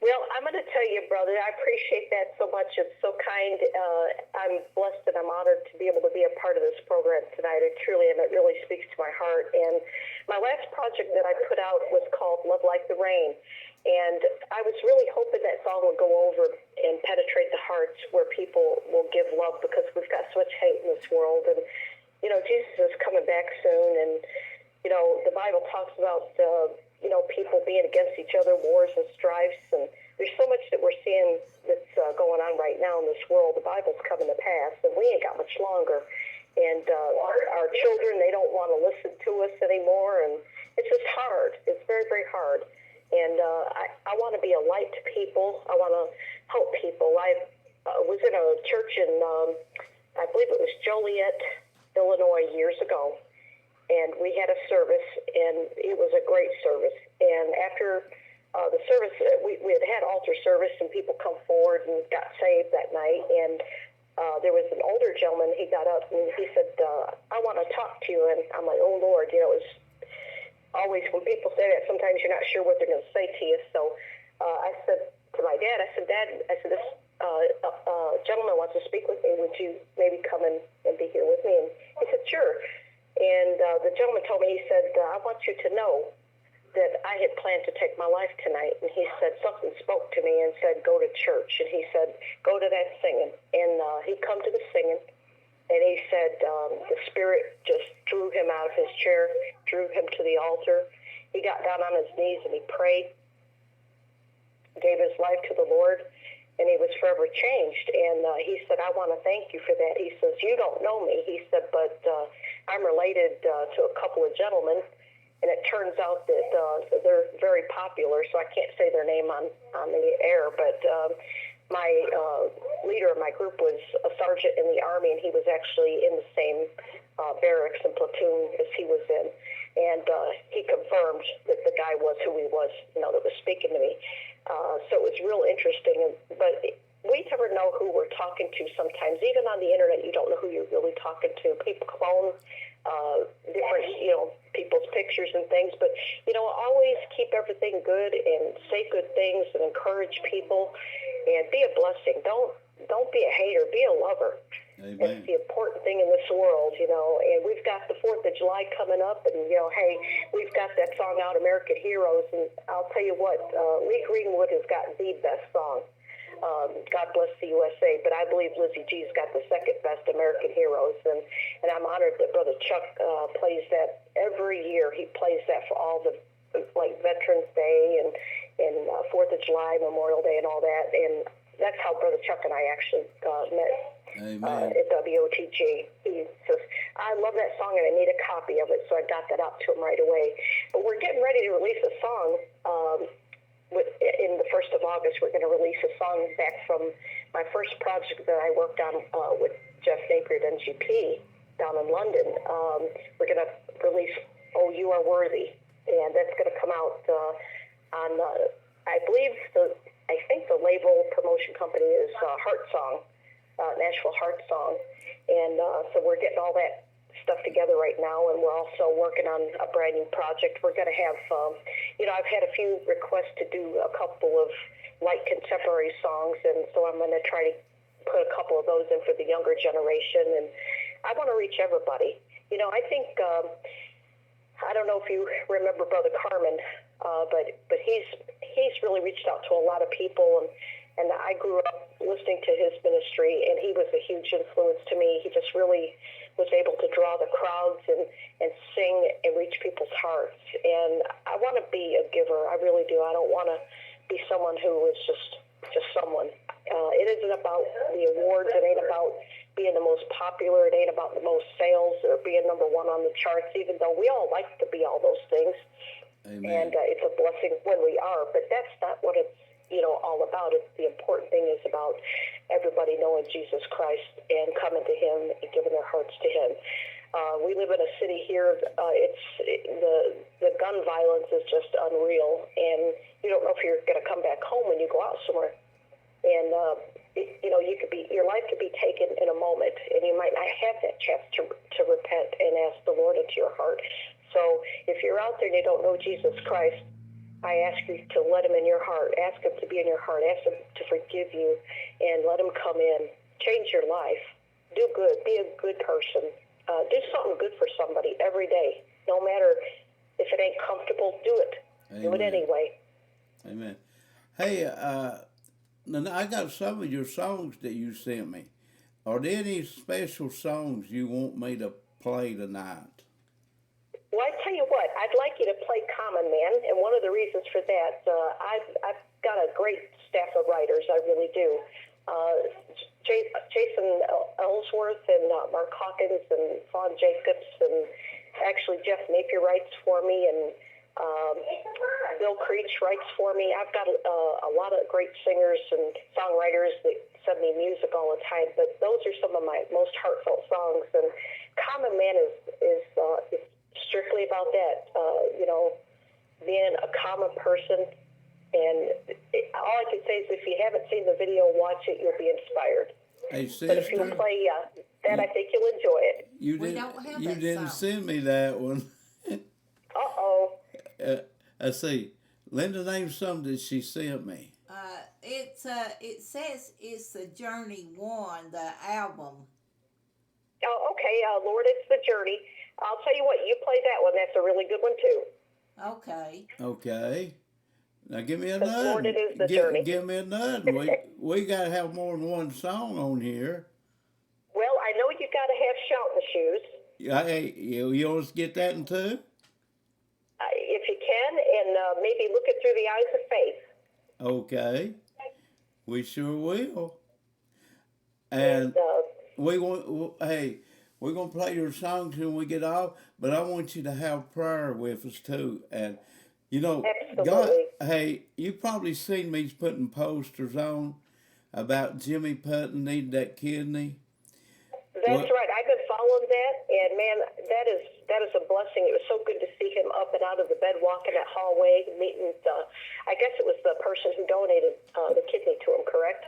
Well, I'm going to tell you, brother, I appreciate that so much. It's so kind. I'm blessed and I'm honored to be able to be a part of this program tonight. I truly am. It really speaks to my heart. And my last project that I put out was called Love Like the Rain. And I was really hoping that song would go over and penetrate the hearts where people will give love because we've got so much hate in this world. And, Jesus is coming back soon. And, the Bible talks about, people being against each other, wars and strifes. And there's so much that we're seeing that's going on right now in this world. The Bible's coming to pass, and we ain't got much longer. And our children, they don't want to listen to us anymore. And it's just hard. It's very, very hard. And I want to be a light to people. I want to help people. I was in a church in, I believe it was Joliet, Illinois, years ago. And we had a service, and it was a great service. And after the service, we had altar service, and people come forward and got saved that night. And there was an older gentleman. He got up, and he said, I want to talk to you. And I'm like, oh, Lord, it was always when people say that, sometimes you're not sure what they're going to say to you. So I said to my dad, Dad, this gentleman wants to speak with me. Would you maybe come and be here with me? And he said, sure. And the gentleman told me, he said, I want you to know that I had planned to take my life tonight. And he said, something spoke to me and said, go to church. And he said, go to that singing. And he come to the singing. And he said the Spirit just drew him out of his chair, drew him to the altar. He got down on his knees and he prayed, gave his life to the Lord, and he was forever changed. And he said, I want to thank you for that. He says, you don't know me. He said, but I'm related to a couple of gentlemen. And it turns out that they're very popular, so I can't say their name on the air, but my leader of my group was a sergeant in the Army, and he was actually in the same barracks and platoon as he was in. And he confirmed that the guy was who he was, that was speaking to me. So it was real interesting. But we never know who we're talking to sometimes. Even on the internet, you don't know who you're really talking to. People clone different, people's pictures and things. But, always keep everything good and say good things and encourage people and be a blessing. Don't be a hater. Be a lover. Amen. It's the important thing in this world, and we've got the 4th of July coming up, and, hey, we've got that song out, American Heroes, and I'll tell you what, Lee Greenwood has got the best song. God bless the USA, but I believe Lizzie G's got the second best, American Heroes, and I'm honored that Brother Chuck plays that every year. He plays that for all the, like, Veterans Day and 4th of July, Memorial Day, and all that, and that's how Brother Chuck and I actually met. At WOTG. He says, I love that song and I need a copy of it, so I got that out to him right away. But we're getting ready to release a song in the 1st of August. We're going to release a song back from my first project that I worked on with Jeff Napier at NGP down in London. We're going to release Oh, You Are Worthy. And that's going to come out on, I think the label promotion company is Heart Song, Nashville Heart Song. And so we're getting all that stuff together right now, and we're also working on a brand new project. We're going to have, I've had a few requests to do a couple of light contemporary songs, and so I'm going to try to put a couple of those in for the younger generation, and I want to reach everybody. I think, I don't know if you remember Brother Carmen, but he's really reached out to a lot of people, and I grew up listening to his ministry, and he was a huge influence to me. He just really was able to draw the crowds and sing and reach people's hearts. And I want to be a giver. I really do. I don't want to be someone who is just someone. It isn't about the awards. It ain't about being the most popular. It ain't about the most sales or being number one on the charts, even though we all like to be all those things. Amen. And it's a blessing when we are, but that's not what it's all about. It's the important thing is about everybody knowing Jesus Christ and coming to Him and giving their hearts to Him. We live in a city here. The gun violence is just unreal, and you don't know if you're going to come back home when you go out somewhere. And your life could be taken in a moment, and you might not have that chance to repent and ask the Lord into your heart. So if you're out there and you don't know Jesus Christ, I ask you to let Him in your heart. Ask Him to be in your heart. Ask Him to forgive you, and let Him come in. Change your life. Do good. Be a good person. Do something good for somebody every day. No matter if it ain't comfortable, do it. Amen. Do it anyway. Amen. Hey, now I got some of your songs that you sent me. Are there any special songs you want me to play tonight? Well, I tell you what, I'd like you to play Common Man, and one of the reasons for that, I've got a great staff of writers, I really do. Jason Ellsworth and Mark Hawkins and Fawn Jacobs, and actually Jeff Napier writes for me, and Bill Creech writes for me. I've got a lot of great singers and songwriters that send me music all the time, but those are some of my most heartfelt songs, and Common Man is strictly about that, being a common person. And all I can say is if you haven't seen the video, watch it. You'll be inspired. Hey, sister, but if you play that, I think you'll enjoy it. You didn't send me that one. Uh-oh. Let's see. Linda, name something that she sent me. It says it's the Journey 1, the album. Oh, okay. Lord, it's the Journey. I'll tell you what, you play that one. That's a really good one, too. Okay. Okay. Now give me another. Lord, it is the Journey. Give me another. we got to have more than one song on here. Well, I know you got to have Shout in the Shoes. Hey, you want us to get that in too? If you can, and maybe look it through the eyes of faith. Okay. We sure will. And we're going to play your songs when we get off, but I want you to have prayer with us too. And, Absolutely. God, hey, you probably seen me putting posters on about Jimmy Putton needing that kidney. That's right. I've been following that, and man, that is a blessing. It was so good to see him up and out of the bed, walking that hallway, meeting. I guess it was the person who donated the kidney to him. Correct?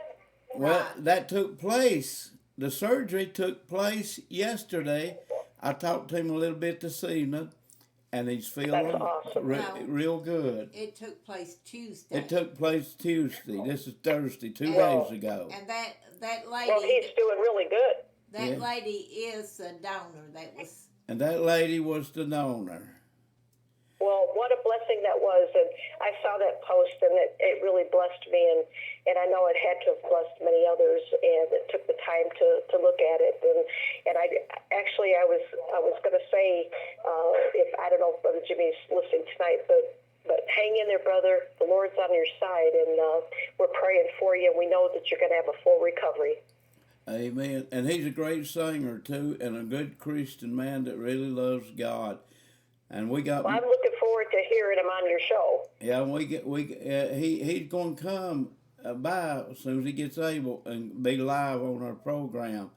Well, that took place. The surgery took place yesterday. I talked to him a little bit this evening, and he's feeling awesome. real good. It took place Tuesday. It took place Tuesday. This is Thursday, 2 days ago. And that lady. Well, he's doing really good. That lady is a donor. And that lady was the donor. Well, what a blessing that was, and I saw that post, and it really blessed me, and I know it had to have blessed many others, and it took the time to look at it, and I was going to say, if I don't know if Brother Jimmy's listening tonight, but hang in there, brother. The Lord's on your side, and we're praying for you, and we know that you're going to have a full recovery. Amen. And he's a great singer too, and a good Christian man that really loves God. And we got. Well, I'm looking forward to hearing him on your show. Yeah, he's going to come by as soon as he gets able and be live on our program.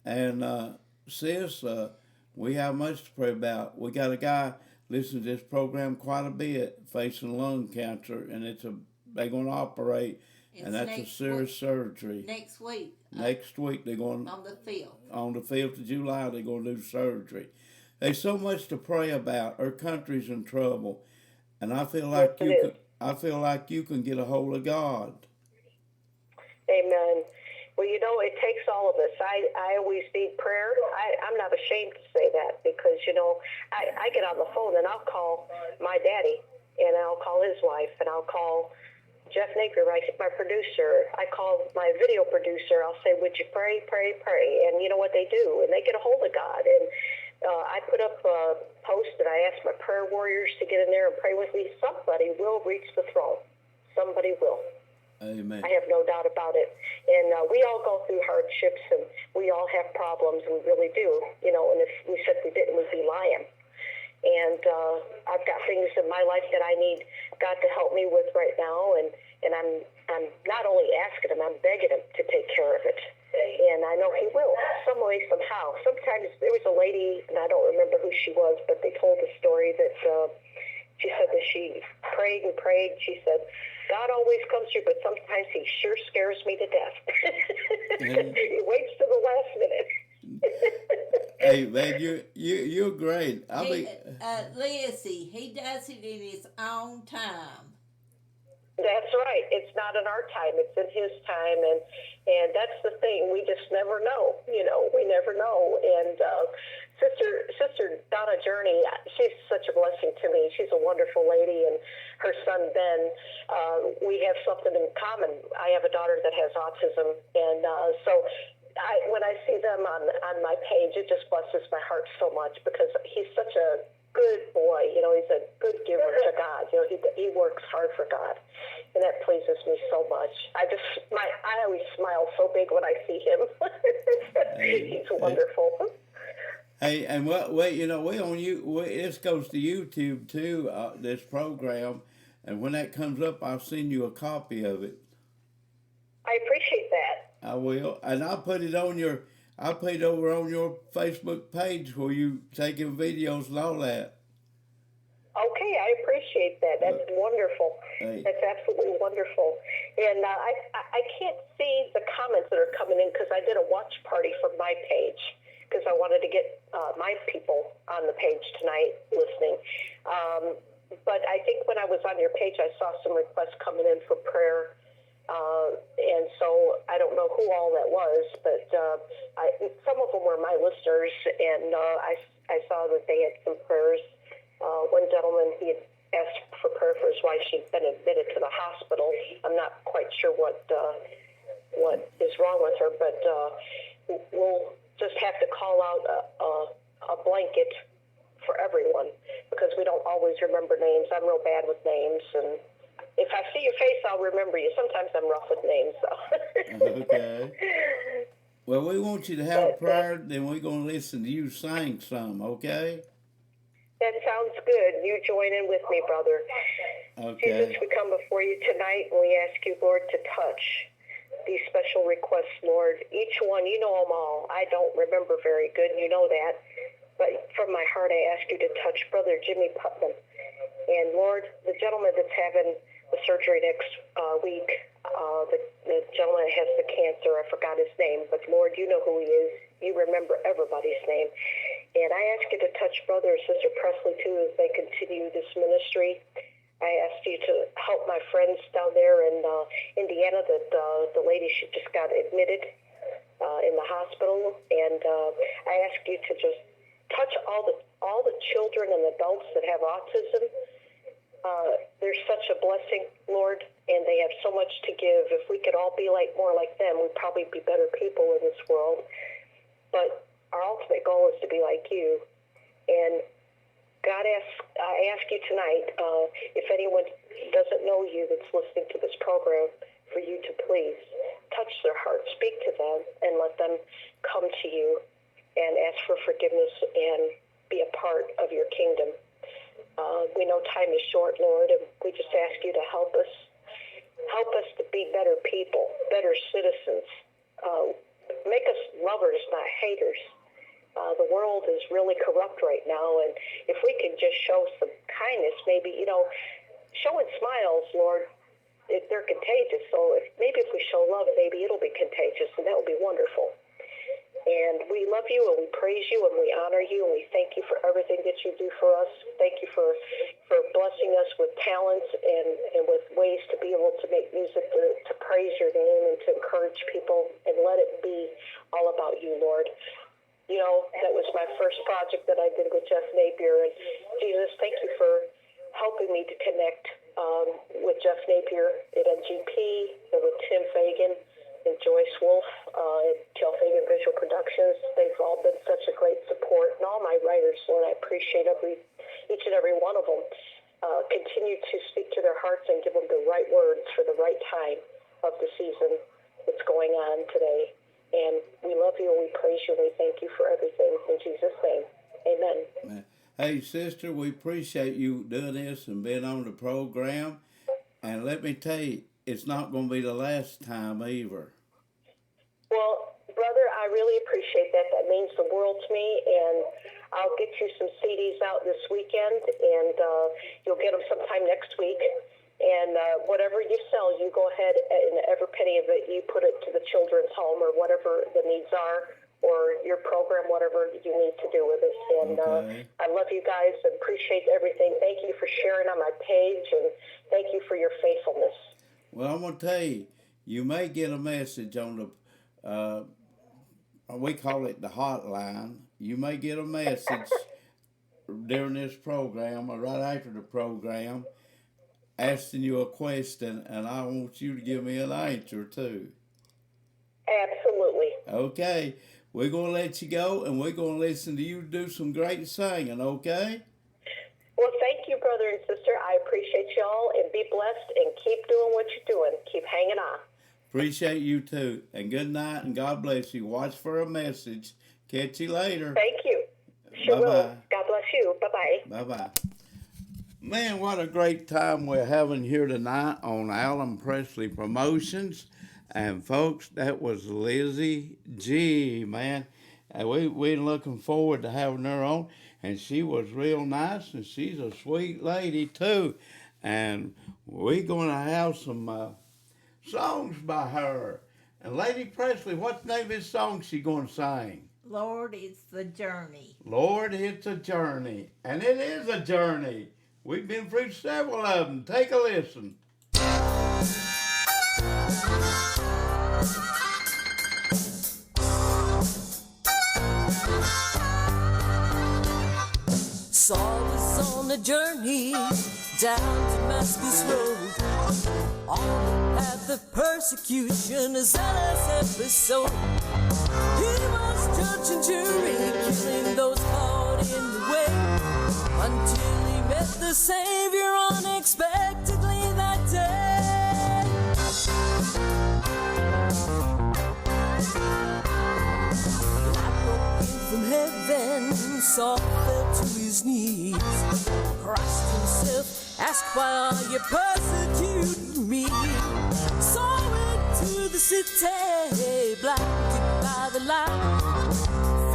And sis, we have much to pray about. We got a guy listen to this program quite a bit, facing lung cancer, and they're going to operate, and that's a serious surgery. Next week. Next week they're going On the 5th. On the 5th of July they're going to do surgery. There's so much to pray about. Our country's in trouble, and I feel like you can get a hold of God. Amen. Well, it takes all of us. I always need prayer. I'm not ashamed to say that because, I get on the phone and I'll call my daddy and I'll call his wife and I'll call Jeff Napier, my producer. I call my video producer. I'll say, would you pray, pray, pray? And you know what they do? And they get a hold of God. And I put up a post and I asked my prayer warriors to get in there and pray with me. Somebody will reach the throne. Somebody will. Amen. I have no doubt about it. And we all go through hardships and we all have problems. We really do. And if we said we didn't, we'd be lying. And I've got things in my life that I need God to help me with right now. And I'm not only asking him, I'm begging him to take care of it. And I know he will, some way, somehow. Sometimes there was a lady, and I don't remember who she was, but they told the story that she said that she prayed and prayed. She said, God always comes through, but sometimes he sure scares me to death. He waits to the last minute. Hey, man, you're great. Lizzie, he does it in his own time. That's right. It's not in our time. It's in his time. And that's the thing. We just never know. We never know. And Sister Donna Journey, she's such a blessing to me. She's a wonderful lady. And her son, Ben, we have something in common. I have a daughter that has autism. And so when I see them on my page, it just blesses my heart so much because he's such a good boy. He's a good giver to God. He works hard for God, and that pleases me so much. I always smile so big when I see him. He's wonderful. Hey, and this goes to YouTube too. This program, and when that comes up, I'll send you a copy of it. I appreciate that. I will, and I'll put it over on your Facebook page where you taking videos and all that. Okay, I appreciate that. That's wonderful. Hey. That's absolutely wonderful. And I can't see the comments that are coming in because I did a watch party from my page because I wanted to get my people on the page tonight listening. But I think when I was on your page, I saw some requests coming in for prayer. And so I don't know who all that was, but some of them were my listeners, and I saw that they had some prayers. One gentleman, he had asked for prayer for his wife. She'd been admitted to the hospital. I'm not quite sure what is wrong with her, but we'll just have to call out a blanket for everyone because we don't always remember names. I'm real bad with names, and if I see your face, I'll remember you. Sometimes I'm rough with names, though. Okay. Well, we want you to have a prayer, then we're going to listen to you sing some, okay? That sounds good. You join in with me, brother. Okay. Jesus, we come before you tonight, and we ask you, Lord, to touch these special requests, Lord. Each one, you know them all. I don't remember very good, you know that. But from my heart, I ask you to touch Brother Jimmy Putnam. And, Lord, the gentleman that's having the surgery next week, the gentleman that has the cancer, I forgot his name, but Lord, you know who he is. You remember everybody's name. And I ask you to touch Brother and Sister Presley, too, as they continue this ministry. I asked you to help my friends down there in Indiana, that the lady, she just got admitted in the hospital. And I ask you to just touch all the children and adults that have autism. They're such a blessing, Lord, and they have so much to give. If we could all be more like them, we'd probably be better people in this world. But our ultimate goal is to be like you. And God, I ask you tonight, if anyone doesn't know you that's listening to this program, for you to please touch their heart, speak to them, and let them come to you and ask for forgiveness and be a part of your kingdom. We know time is short, Lord, and we just ask you to help us to be better people, better citizens. Make us lovers, not haters. The world is really corrupt right now, and if we could just show some kindness, maybe, showing smiles, Lord, they're contagious. So maybe if we show love, maybe it'll be contagious, and that would be wonderful. And we love you, and we praise you, and we honor you, and we thank you for everything that you do for us. Thank you for blessing us with talents and with ways to be able to make music to praise your name and to encourage people, and let it be all about you, Lord. That was my first project that I did with Jeff Napier. And Jesus, thank you for helping me to connect with Jeff Napier at NGP and with Tim Fagan and Joyce Wolf at Tel Fagan Visual Productions. They've all been such a great support. And all my writers, Lord, I appreciate each and every one of them. Continue to speak to their hearts and give them the right words for the right time of the season that's going on today. And we love you and we praise you and we thank you for everything. In Jesus' name, amen. Hey, sister, we appreciate you doing this and being on the program. And let me tell you, it's not going to be the last time either. Well, brother, I really appreciate that. That means the world to me. And I'll get you some CDs out this weekend, and you'll get them sometime next week. And whatever you sell, you go ahead and every penny of it, you put it to the children's home or whatever the needs are, or your program, whatever you need to do with it. And Okay. I love you guys and appreciate everything. Thank you for sharing on my page, and thank you for your faithfulness. Well, I'm going to tell you, you may get a message on the, we call it the hotline. You may get a message during this program or right after the program asking you a question, and I want you to give me an answer too. Absolutely. Okay, we're going to let you go, and we're going to listen to you do some great singing, okay? Well, thank you, brother and sister. I appreciate y'all, and be blessed, and keep doing what you're doing. Keep hanging on. Appreciate you too, and good night, and God bless you. Watch for a message. Catch you later. Thank you. Sure Bye-bye. will. God bless you. Bye-bye. Bye-bye. Man, what a great time we're having here tonight on Alan Presley Promotions. And folks, that was Lizzie G, man. And we're looking forward to having her on. And she was real nice, and she's a sweet lady too. And we're going to have some songs by her. And Lady Presley, what's the name of this song she going to sing? Lord, it's the journey. Lord, it's a journey. And it is a journey. We've been through several of them. Take a listen. Saul was on a journey down Damascus Road, on the path of persecution, a zealous episode. He was judge and jury, killing those caught in the way, until he met the Savior unexpectedly that day. Light broke in from heaven, Saul fell to his knees. Christ himself asked, why are you persecuting me? Saul went to the city, blinded by the light,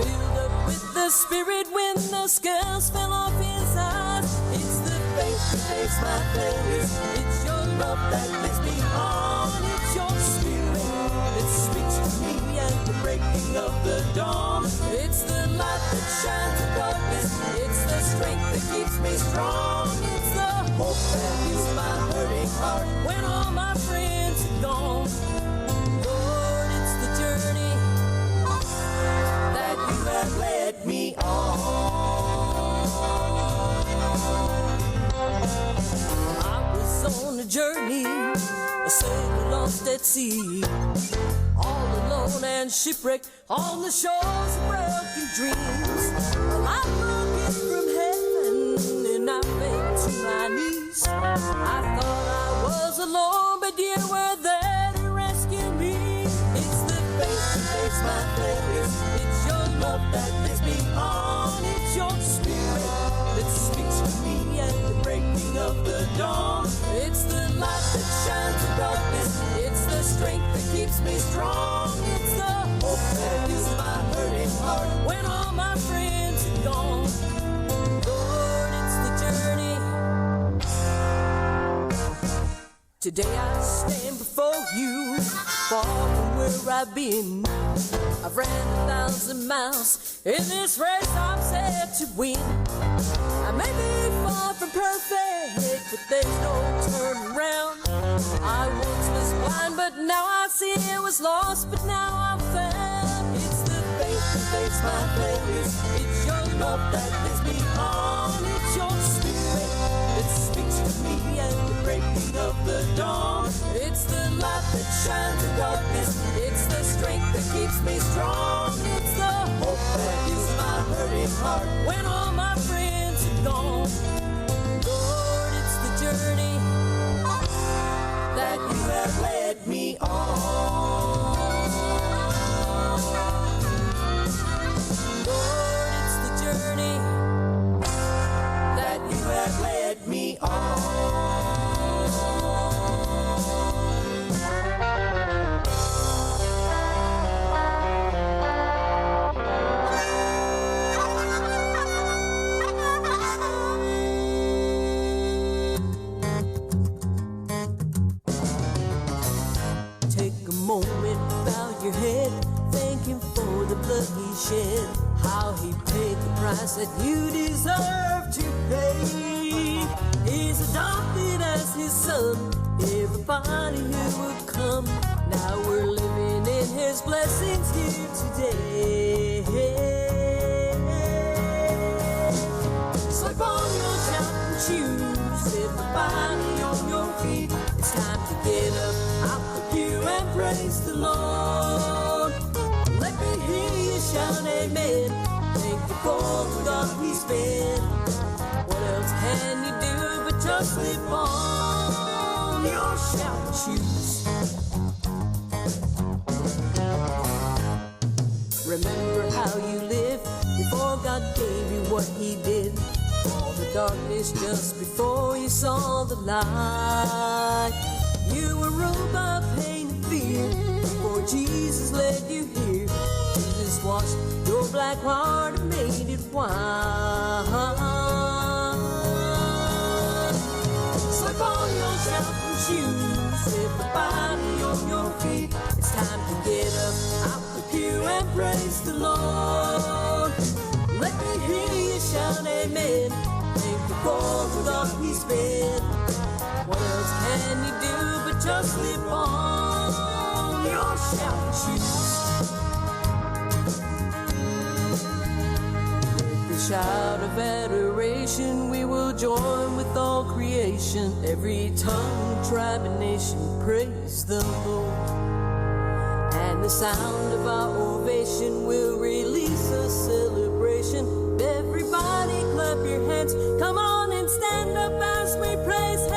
filled up with the Spirit when the scales fell off his eyes. It's the faith that makes my failure. It's your love that lifts me on. It's your Spirit that speaks to me at the breaking of the dawn. It's the light that shines in darkness. It's the strength that keeps me strong. It's the hope that heals my hurting heart when all my friends are gone. Lord, it's the journey that you have led me on. I was on a journey, a sailor lost at sea, all alone and shipwrecked on the shores of broken dreams. I looked from heaven and I fell to my knees. I thought I was alone, but you were there to rescue me. It's the faith that makes my failure. It's your love that lifts me on. It's your Spirit that speaks to me at the breaking of the dawn. It's the light that shines in darkness. It's the strength that keeps me strong. It's the hope that is my hurting heart when all my Today I stand before you, far from where I've been. I've ran 1,000 miles in this race I'm set to win. I may be far from perfect, but there's no turning around. I once was blind, but now I see. I was lost, but now I'm found. It's the faith that makes my failures. It's your love that lifts me on. It's your spirit that speaks to me at the breaking of the dawn. It's the light that shines in darkness. It's the strength that keeps me strong. It's the hope that heals my hurting heart when all my friends are gone. Lord, it's the journey that you have led me on. Lord, it's the journey that you have led me on. Take a moment, bow your head, thank him for the blood he shed. How he paid the price that you deserve to pay. He's adopted as his son, everybody who would come. Now we're living in his blessings here today. Slip on your shouting shoes, everybody on your feet. It's time to get up out the pew and praise the Lord. Let me hear you shout amen. Thank you for the God he's been. What else can you do but just slip on your shouting shoes? Remember how you lived before God gave you what he did. All the darkness just before you saw the light. You were ruled by pain and fear before Jesus led you here. Jesus washed your black heart and made it white. Slip on your shouting shoes, everybody on your feet. It's time to get up out the pew and praise the Lord. Let me hear you shout amen. Thank you for the God he's been. What else can you do but just slip on your shouting shoes? With the shout of adoration, we will join with all creation. Every tongue, tribe, and nation praise the Lord. And the sound of our ovation will release a celebration. Everybody clap your hands. Come on and stand up as we praise him.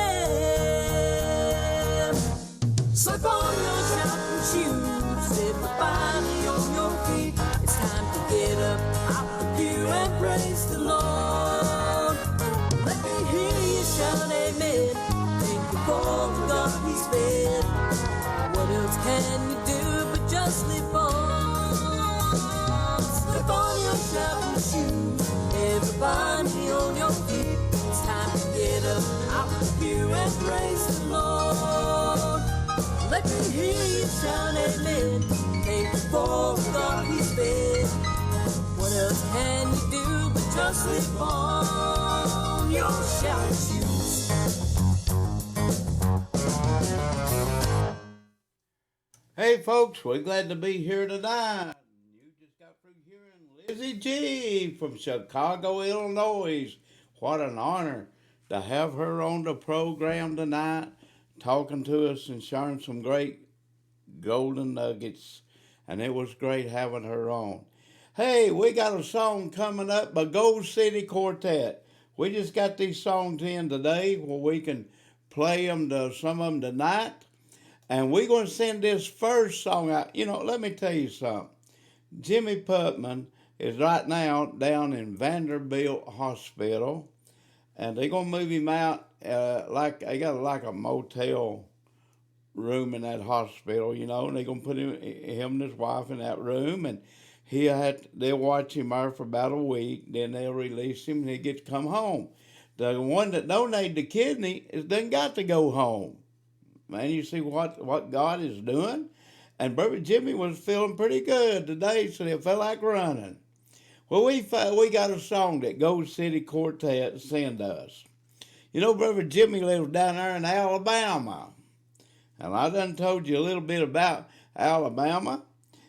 Slip on your shouting shoes, everybody on your feet. It's time to get up out the pew and praise the Lord. Let me hear you shout amen. Thank you for the God he's been. What else can you do but just slip on? Slip on your shouting shoes, everybody on your feet. It's time to get up out the pew and praise the Lord. Let me hear you shout amen. Thank you for the God he's been. What else can you do but just slip on your shouting shoes? Hey folks, we're glad to be here tonight. You just got through hearing Lizzie G from Chicago, Illinois. What an honor to have her on the program tonight, talking to us and sharing some great golden nuggets. And it was great having her on. Hey, we got a song coming up by Gold City Quartet. We just got these songs in today where we can play them to some of them tonight. And we're going to send this first song out. You know, let me tell you something. Jimmy Putman is right now down in Vanderbilt Hospital. And they're going to move him out like they got like a motel room in that hospital, you know. And they're going to put him and his wife in that room. And they'll watch him there for about a week. Then they'll release him and he gets to come home. The one that donated the kidney doesn't got to go home. Man, you see what God is doing? And Brother Jimmy was feeling pretty good today, so he felt like running. Well, we got a song that Gold City Quartet sent us. You know, Brother Jimmy lives down there in Alabama. And I done told you a little bit about Alabama.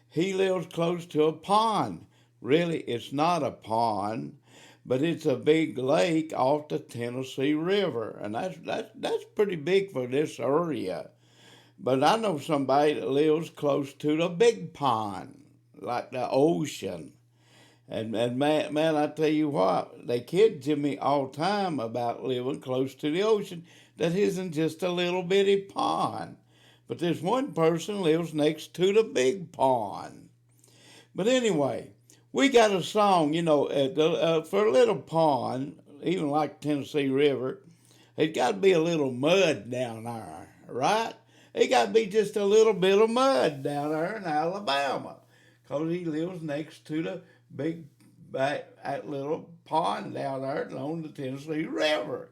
He lives close to a pond. Really, it's not a pond, but it's a big lake off the Tennessee River. And that's pretty big for this area. But I know somebody that lives close to the big pond, like the ocean. And man, I tell you what, they kid Jimmy all the time about living close to the ocean that isn't just a little bitty pond. But this one person lives next to the big pond. But anyway, we got a song, you know, for a little pond, even like Tennessee River, it got to be a little mud down there, right? It got to be just a little bit of mud down there in Alabama, because he lives next to the big, that little pond down there along the Tennessee River.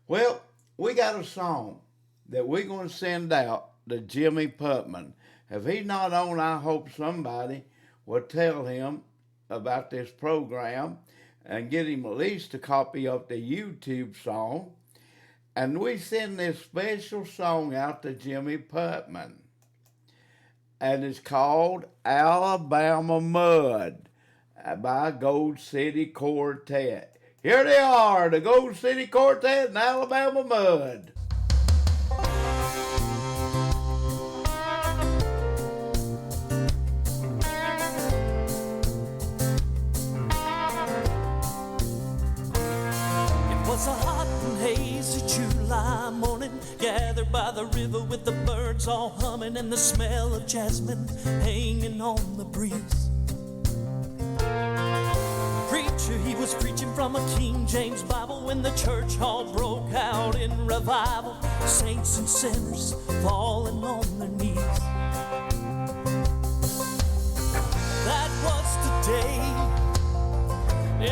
Well, we got a song that we're going to send out to Jimmy Putman. If he's not on, I hope somebody will tell him about this program and get him at least a copy of the YouTube song. And we send this special song out to Jimmy Putman. And it's called Alabama Mud by Gold City Quartet. Here they are, the Gold City Quartet and Alabama Mud. It was a hot and hazy July morning, gathered by the river with the birds all humming and the smell of jasmine hanging on the breeze. Preacher, he was preaching from a King James Bible when the church hall broke out in revival. Saints and sinners falling on their knees. That was the day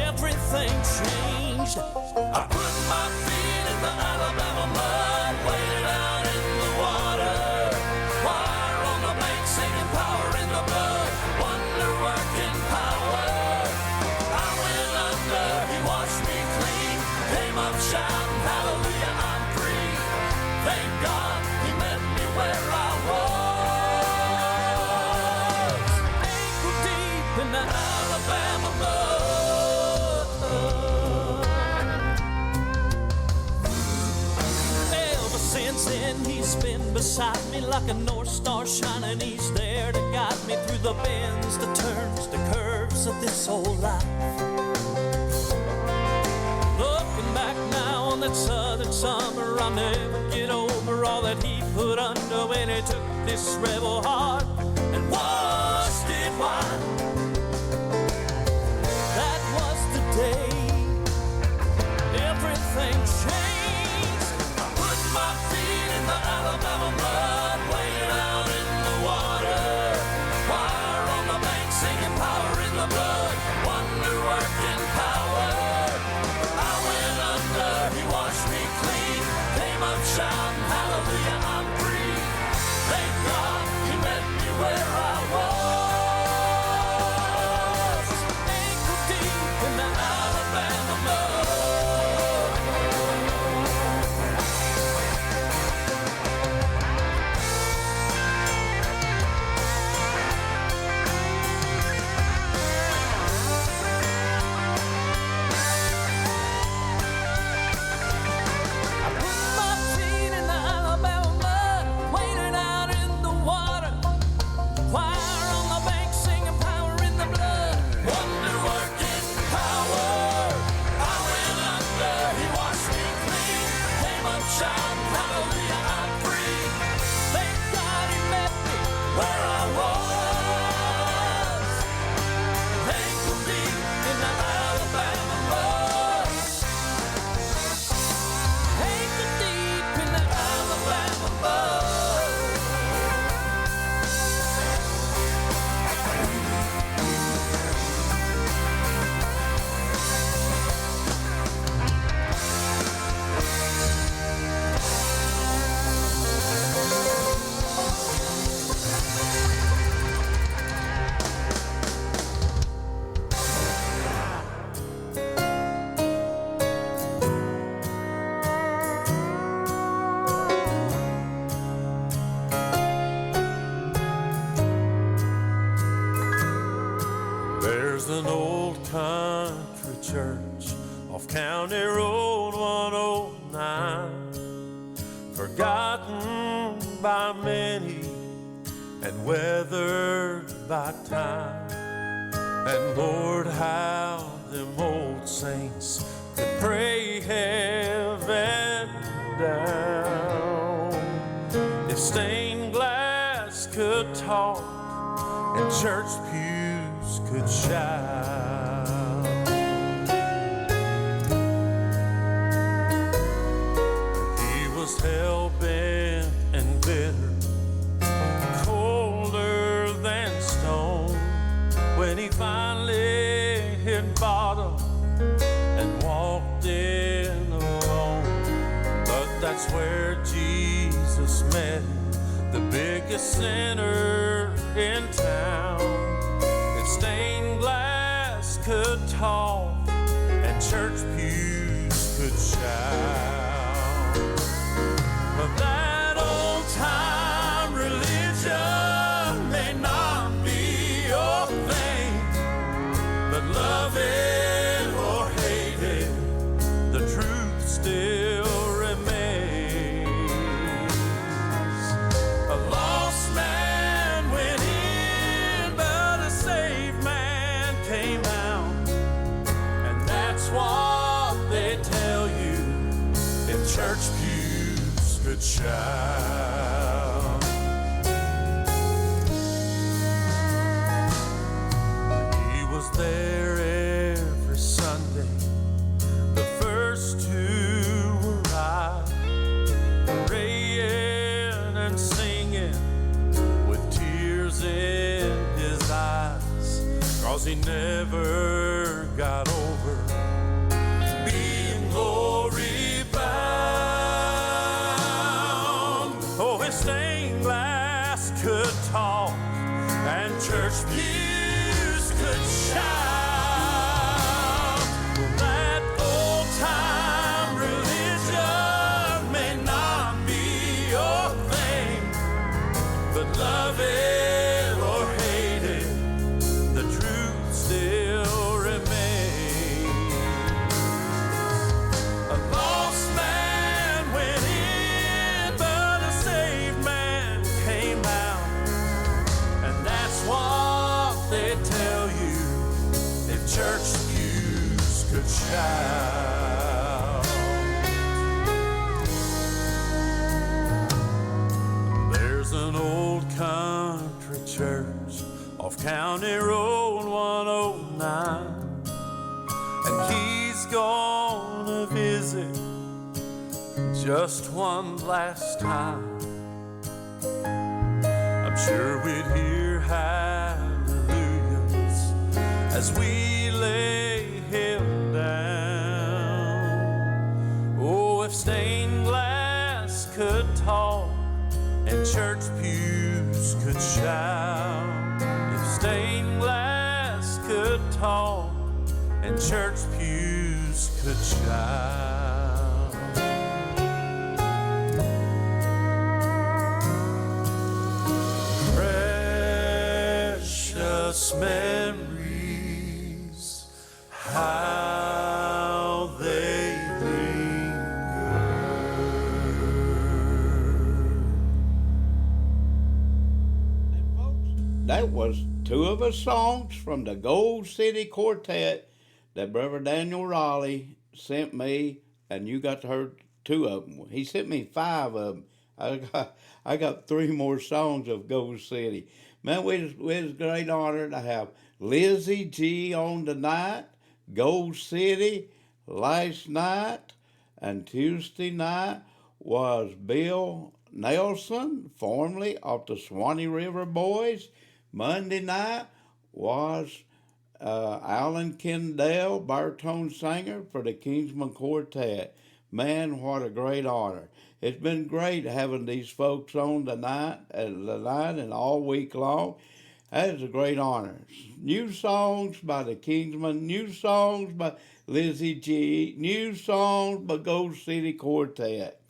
everything changed. I put my feet in the Alabama mud, waded out in the water. Fire on the bank, singing power in the blood, wonder working power. I went under, he washed me clean, came up shouting, hallelujah, I'm free. Thank God he met me where I was, ankle deep in the Alabama mud. Since then he's been beside me like a North Star shining. He's there to guide me through the bends, the turns, the curves of this old life. Looking back now on that southern summer, I'll never get over all that he put under when he took this rebel heart and washed it white. That was the day everything changed. My feet in the Alabama mud, waded out in the water. Fire on the bank, singing power in the blood, wonder working power. I went under, he washed me clean, came up shouting, hallelujah, I'm free. Thank God he met me where I was, ankle deep in the Alabama mud. Road 109, forgotten by many and weathered by time. And Lord, how them old saints could pray heaven down. If stained glass could talk and church pews could shout, he was hell-bent and bitter, colder than stone, when he finally hit bottom and walked in alone. But that's where Jesus met the biggest sinner in town. And stained glass could talk and church pews could shout. But that old time religion may not be your thing, but love it or hate it, the truth still remains. A lost man went in, but a saved man came out. And that's what they tell you if church pews could shout. He was there every Sunday, the first to arrive, praying and singing with tears in his eyes, 'cause he never got over being glory bound. Oh, his stained glass could talk and church pews could shout. That old time religion may not be your thing, but love it or hate it, the truth still remains. A lost man went in, but a saved man came out. And that's what they tell you if church pews could shout. There's an old country church off County Road 109, and he's gonna visit just one last time. I'm sure we'd hear hallelujahs as we lay him down. Oh, if stained glass could talk and church pews could shout, if stained glass could talk and church pews could shout. Precious memories, how they linger. That was two of the songs from the Gold City Quartet that Brother Daniel Raleigh sent me, and you got to hear two of them. He sent me 5 of them. I got 3 more songs of Gold City. Man, it was a great honor to have Lizzie G on tonight, Gold City last night, and Tuesday night was Bill Nelson, formerly of the Swanee River Boys. Monday night was Alan Kendall, baritone singer for the Kingsman Quartet. Man, what a great honor. It's been great having these folks on tonight and all week long. That is a great honor. New songs by the Kingsman, new songs by Lizzie G, new songs by Gold City Quartet.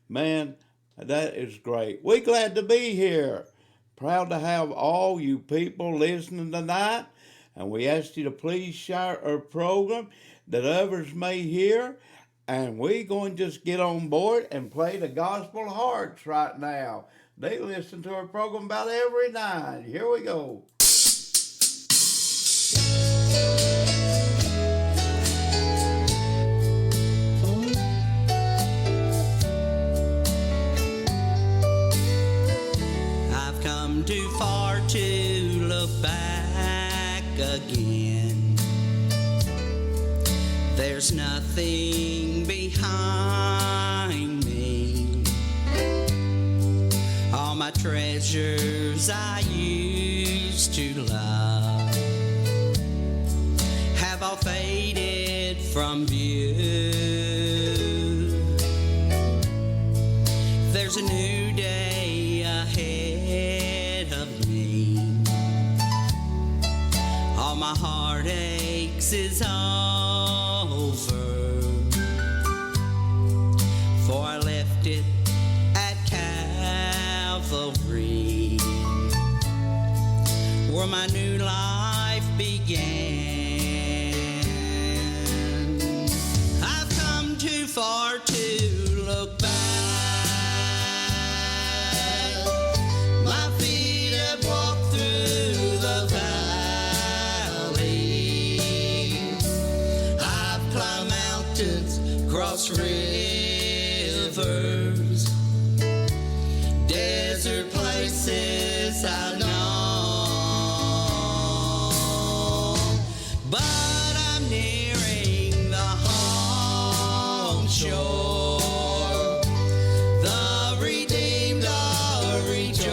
Man, that is great. We're glad to be here. Proud to have all you people listening tonight. And we ask you to please share our program that others may hear. And we going to just get on board and play the Gospel Hearts right now. They listen to our program about every night. Here we go. I've come too far to look back again. There's nothing behind me. All my treasures I used to love have all faded from view. There's a new day ahead of me. All my heartaches is over, for I left it at Calvary, where my new life began. I've come too far to look back. My feet have walked through the valley. I've climbed mountains, crossed rivers, desert places I know. But I'm nearing the home shore. The redeemed are rejoicing.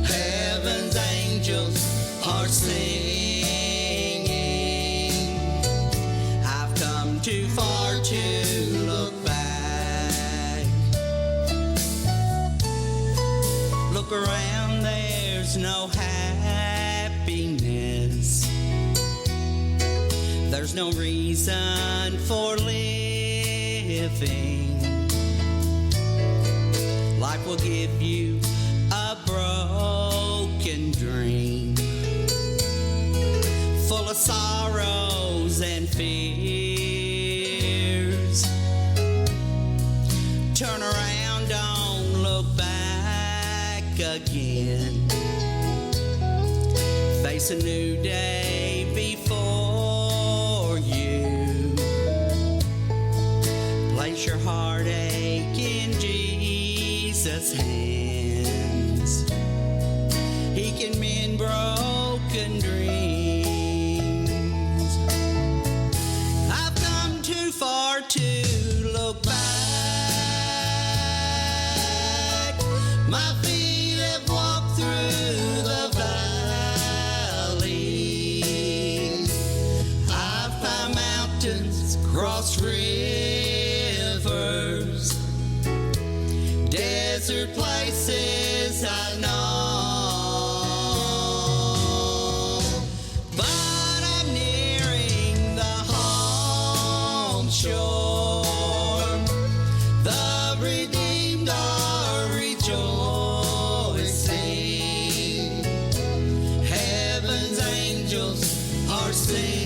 Heaven's angels are singing. I've come too far to look back. Look around, there's no happiness. There's no reason for living. Life will give you a broken dream, full of sorrows and fears. Turn around, don't look back again. Face a new day before you. Place your heartache in Jesus' hands. He can mend broken dreams. I've come too far to look back. My feet have walked through the valley. I've climbed mountains, crossed rivers, desert places I know. But I'm nearing the home shore. The redeemed are rejoicing. Heaven's angels are singing.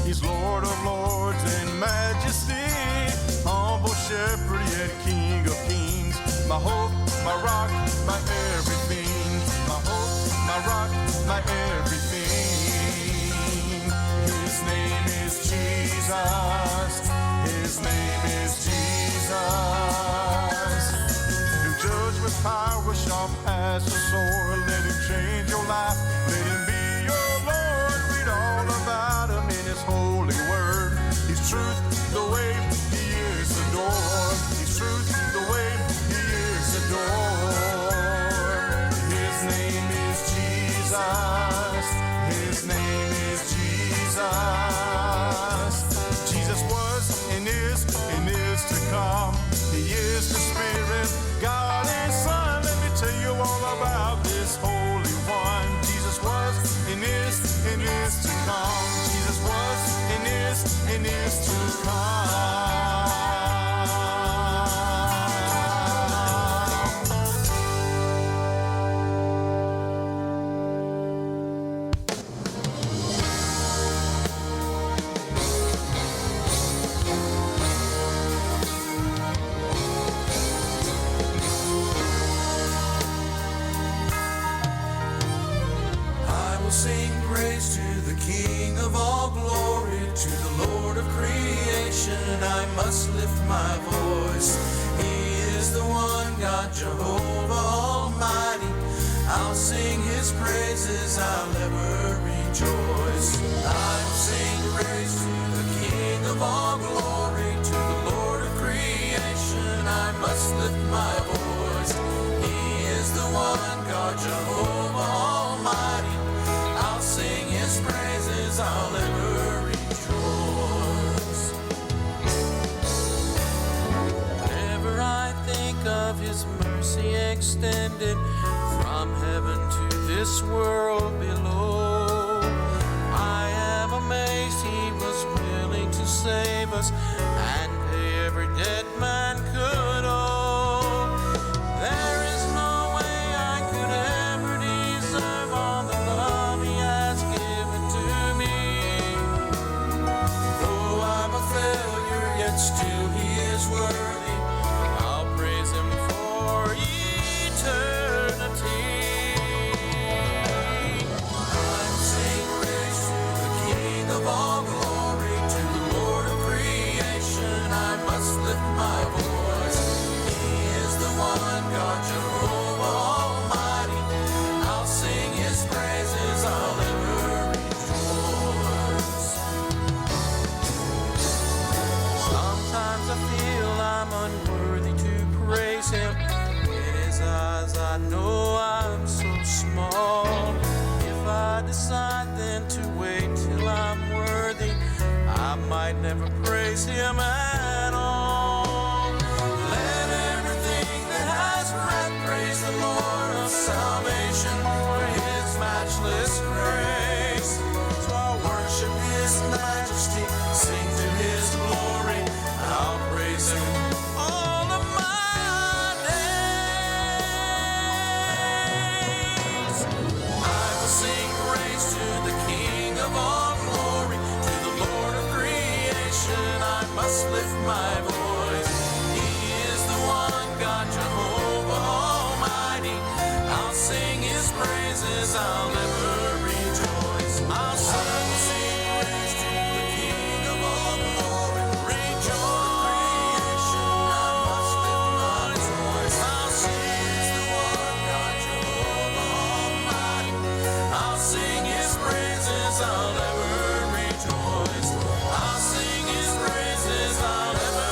He's Lord of lords and majesty, humble shepherd yet King of kings. My hope, my rock, my everything. My hope, my rock, my everything. His name is Jesus. His name is Jesus. To judge with power sharp as a sword. Let him change your life. Let him be your Lord. Read all about him in his holy word. He's truth, the way he is adored. He's truth, the way he is adored. His name is Jesus. His name is Jesus. Jesus was and is to come. He is the Spirit, God and Son. Let me tell you all about this Holy One. Jesus was and is to come. Jesus was and is to come. I will sing praise to the King of all glory, to the Lord of creation. I must lift my voice. He is the one God, Jehovah Almighty. I'll sing his praises, I'll ever rejoice. I will sing praise to the King of all glory, to the Lord of creation. I must lift my voice. He is the one God, Jehovah Almighty. I'll sing his praises, I'll ever rejoice. Whenever I think of his mercy extended from heaven to this world below, I am amazed he was willing to save us and pay every debt man could owe. There is no way I could ever deserve all the love he has given to me. Though I'm a failure, yet still he is worthy. I'll praise him for eternity. I'll sing praise to the King of all glory, to the Lord of creation. I must lift my voice. He is the one God, Jehovah Almighty. I'll sing his praises, I'll ever rejoice. Sometimes I feel I'm unworthy to praise him. In his eyes I know I'm so small. If I decide then to wait till I'm worthy, I might never praise him at all. Let everything that has breath praise the Lord of salvation for his matchless grace. So I'll worship his majesty, sing to his glory. I'll praise him all of my days. I will sing praise to the King of all glory, to the Lord of creation. I must lift my voice. He is the one God, Jehovah Almighty. I'll sing his praises, I'll ever rejoice. I'll sing praise to the King of all glory, rejoice. Creation, I must lift my voice. I'll sing the one God, Jehovah Almighty. I'll sing his praises, I'll ever rejoice. I'll sing his praises, I'll ever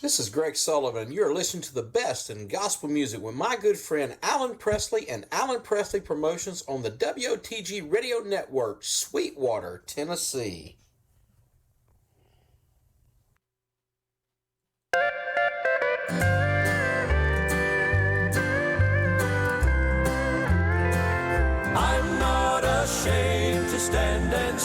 This is Greg Sullivan. You're listening to the best in gospel music with my good friend Alan Presley and Alan Presley Promotions on the WOTG Radio Network, Sweetwater, Tennessee.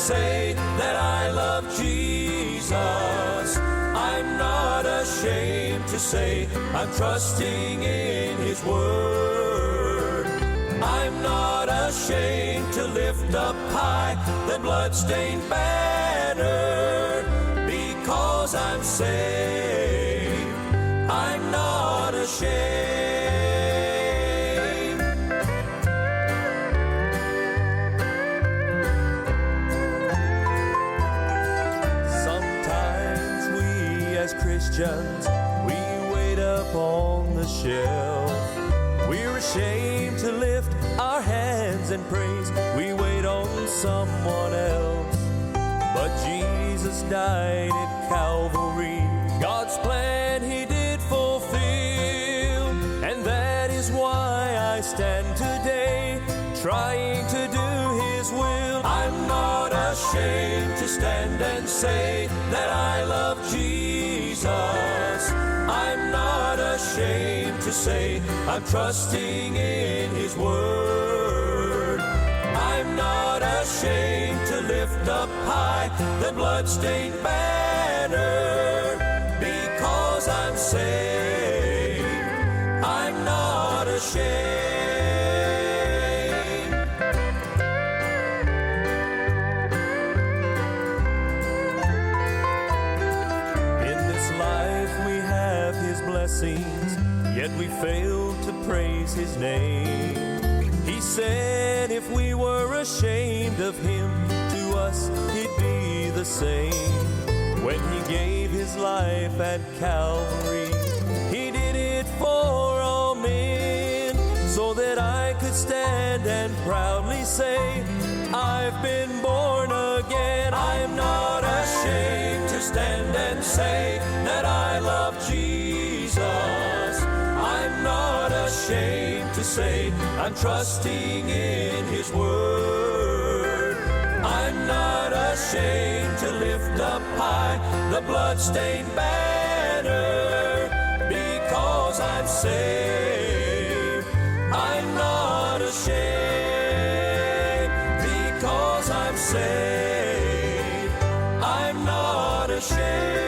say that I love Jesus. I'm not ashamed to say I'm trusting in His word. I'm not ashamed to lift up high the bloodstained banner, because I'm saved. I'm not ashamed. Sometimes we as Christians, we wait up on the shelf. We're ashamed to lift our hands and praise. We wait on someone else. But Jesus died at Calvary. God's plan He did fulfill. And that is why I stand today, trying to do His will. I'm not ashamed to stand and say that I love Jesus. I'm not ashamed to say I'm trusting in His word. I'm not ashamed to lift up high the bloodstained banner, because I'm saved. I'm not ashamed. In this life we have His blessings, yet we fail to praise His name. He said if we were ashamed of Him, to us He'd be the same. When He gave His life at Calvary, He did it for all men, so that I could stand and proudly say, I've been born again. I'm not ashamed to stand and say that I love Jesus. I'm not ashamed to say I'm trusting in His word. I'm not ashamed to lift up high the bloodstained banner, because I'm saved. I'm not ashamed, because I'm saved. I'm not ashamed.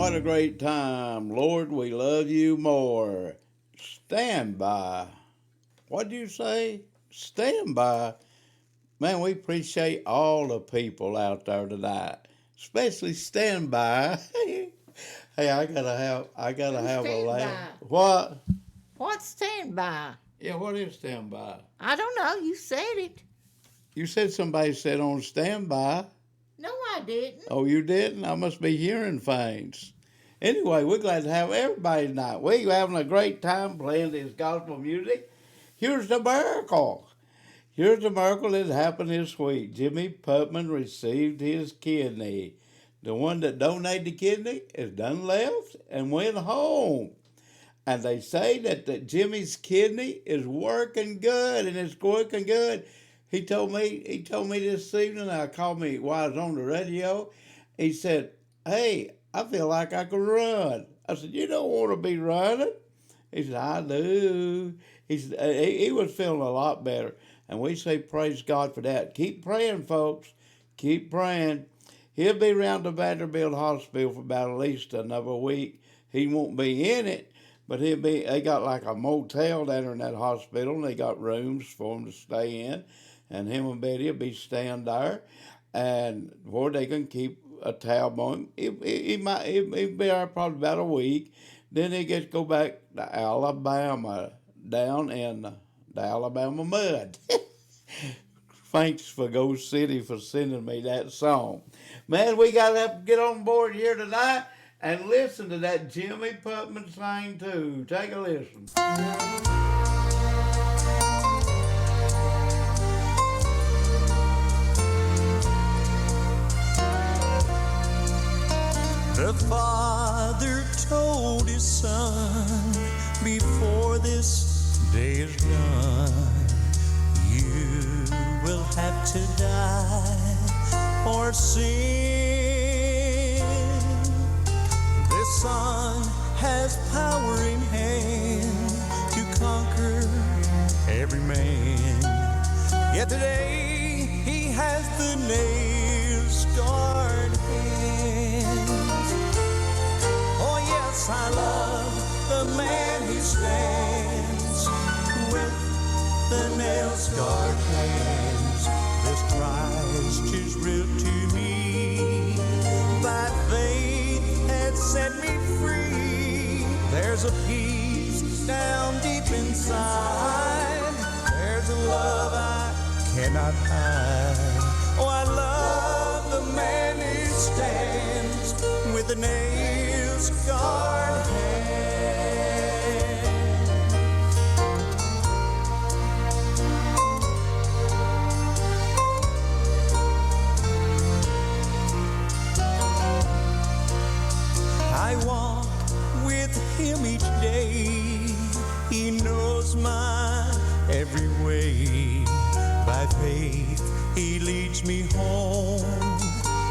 What a great time. Lord, we love you more. Stand by. What do you say? Stand by. Man, we appreciate all the people out there tonight, especially stand by. Hey, I gotta have a Stand laugh. by? What? What's standby? Yeah, what is stand by? I don't know. You said it. You said somebody said on standby. No, I didn't. Oh, you didn't? I must be hearing things. Anyway, we're glad to have everybody tonight. We're having a great time playing this gospel music. Here's the miracle. Here's the miracle that happened this week. Jimmy Putman received his kidney. The one that donated the kidney is done left and went home. And they say that Jimmy's kidney is working good, and it's working good. He told me this evening. I called me while I was on the radio. He said, "Hey, I feel like I could run." I said, "You don't want to be running." He said, "I do." He said he was feeling a lot better, and we say praise God for that. Keep praying, folks. Keep praying. He'll be around the Vanderbilt Hospital for about at least another week. He won't be in it, but they got like a motel down there in that hospital, and they got rooms for him to stay in. And him and Betty will be staying there, and where they can keep a tab on him. He'll be there probably about a week. Then he gets to go back to Alabama, down in the Alabama mud. Thanks for Ghost City for sending me that song. Man, we got to have to get on board here tonight and listen to that Jimmy Putman sing too. Take a listen. The father told his son, before this day is done, you will have to die for sin. This son has power in hand to conquer every man. Yet today he has the nail-scarred hands. Oh yes, I love the man who stands with the nail-scarred hands. This Christ is real to me. By faith has set me free. There's a peace down deep inside. There's a love I cannot hide. Oh, I love the man who stands with the nail-scarred hands. I walk with him each day. He knows my every way. By faith, he leads me home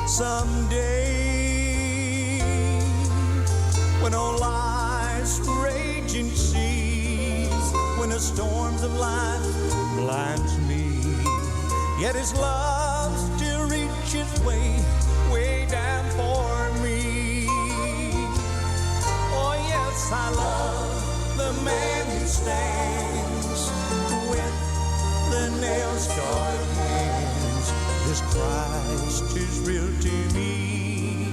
someday. When all life's raging seas, when the storms of life blinds me, yet his love still reaches way down for me. Oh yes, I love the man who stands with the nail-scarred hands. This Christ is real to me.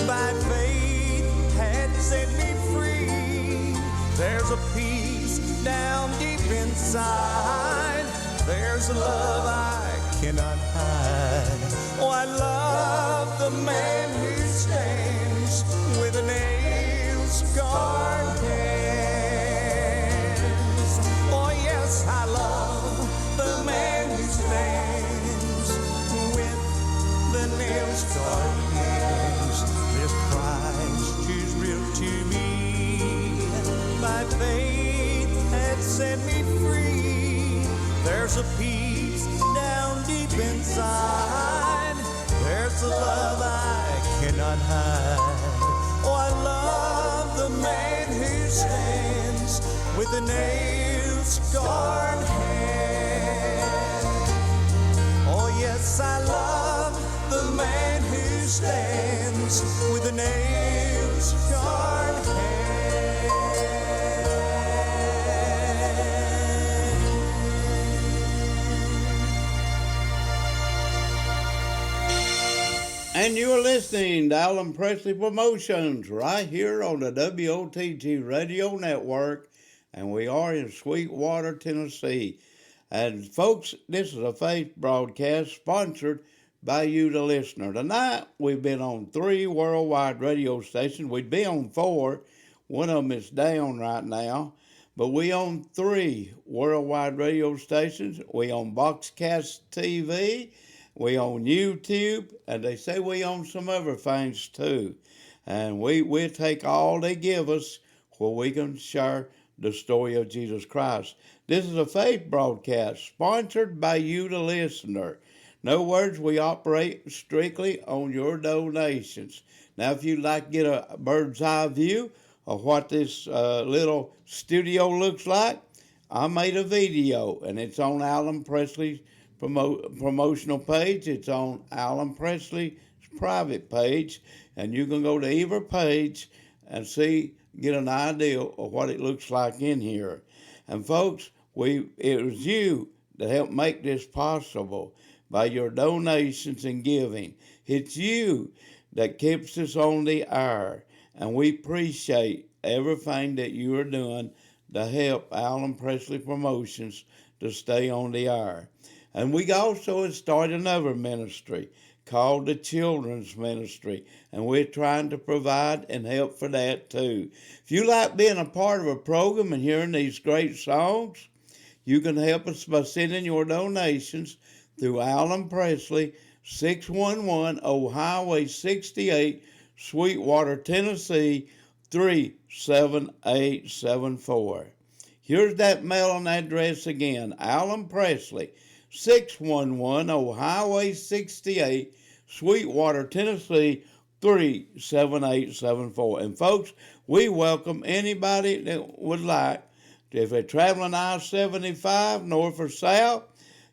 By faith had set me free. There's a peace down deep inside. There's a love I cannot hide. Oh, I love the man who stands with a nail-scarred hands. Oh yes, I love the man who stands with the nail-scarred hands. This Christ is real to me. By faith has set me free. There's a peace down deep inside. There's a love I cannot hide. Oh, I love the man who stands with the nail-scarred hand. Oh yes, I love the man who stands with the nails And you're listening to Alan Presley Promotions right here on the WOTG Radio Network, and we are in Sweetwater, Tennessee. And folks, this is a faith broadcast sponsored by you, the listener. Tonight, we've been on 3 worldwide radio stations. We'd be on 4. One of them is down right now. But we own 3 worldwide radio stations. We own Boxcast TV. We own YouTube, and they say we own some other things too. And we take all they give us where we can share the story of Jesus Christ. This is a faith broadcast sponsored by you, the listener. In other words, we operate strictly on your donations. Now, if you'd like to get a bird's eye view of what this little studio looks like, I made a video, and it's on Alan Presley's promotional page. It's on Alan Presley's private page, and you can go to either page and get an idea of what it looks like in here. And folks, it was you that helped make this possible by your donations and giving. It's you that keeps us on the air, and we appreciate everything that you are doing to help Alan Presley Promotions to stay on the air. And we also have started another ministry called the Children's Ministry, and we're trying to provide and help for that too. If you like being a part of a program and hearing these great songs, you can help us by sending your donations through Alan Presley, 611 Old Highway 68, Sweetwater, Tennessee, 37874. Here's that mailing address again, Alan Presley, 611 Old Highway 68, Sweetwater, Tennessee, 37874. And folks, we welcome anybody that would like, if they're traveling I-75 north or south,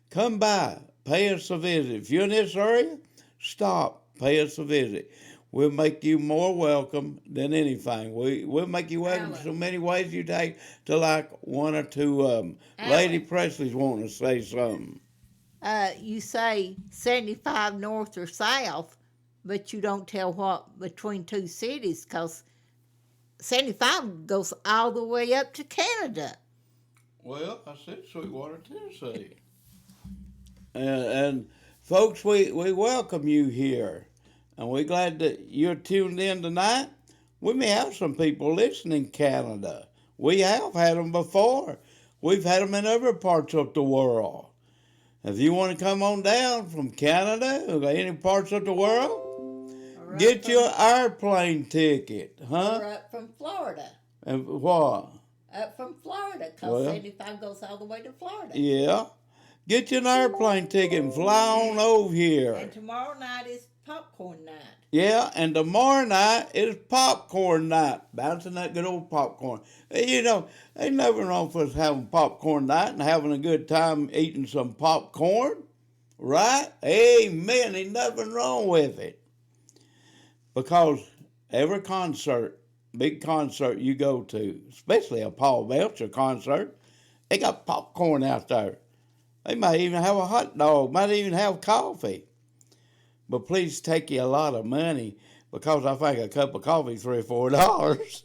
come by, pay us a visit. If you're in this area, stop, pay us a visit. We'll make you more welcome than anything. We'll make you welcome in so many ways you take to like one or two of them. Lady Presley's wanting to say something. You say 75 north or south, but you don't tell what between 2 cities, because 75 goes all the way up to Canada. Well, I said Sweetwater, Tennessee. And folks, we welcome you here. And we're glad that you're tuned in tonight. We may have some people listening in Canada. We have had them before. We've had them in other parts of the world. If you want to come on down from Canada or any parts of the world, get your airplane ticket, huh? Or up from Florida. And what? Up from Florida, because 75 goes all the way to Florida. Yeah. Get you an airplane ticket and fly on over here. And tomorrow night is popcorn night. Yeah, and tomorrow night is popcorn night. Bouncing that good old popcorn. You know, ain't nothing wrong for us having popcorn night and having a good time eating some popcorn. Right? Amen. Ain't nothing wrong with it. Because every concert, big concert you go to, especially a Paul Belcher concert, they got popcorn out there. They might even have a hot dog, might even have coffee. But please take you a lot of money, because I think a cup of coffee is $3 or $4.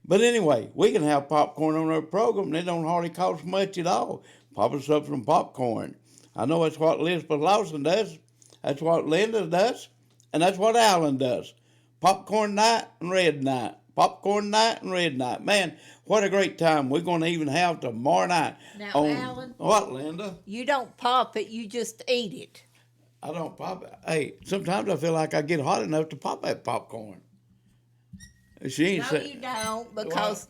But anyway, we can have popcorn on our program, and it don't hardly cost much at all. Pop us up some popcorn. I know that's what Elizabeth Lawson does. That's what Linda does. And that's what Alan does. Popcorn night and red night. Popcorn night and red night. Man, what a great time we're going to even have tomorrow night. Now, Alan. What, Linda? You don't pop it, you just eat it. I don't pop it. Hey, sometimes I feel like I get hot enough to pop that popcorn. She ain't No, you don't, because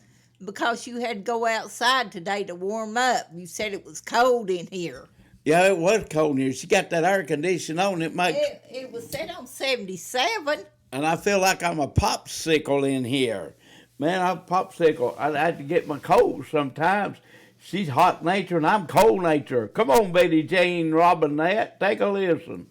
you had to go outside today to warm up. You said it was cold in here. Yeah, it was cold in here. She got that air conditioning on. It was set on 77. And I feel like I'm a popsicle in here. Man, I'm a popsicle. I had to get my cold sometimes. She's hot nature and I'm cold nature. Come on, Betty Jane Robinette, take a listen.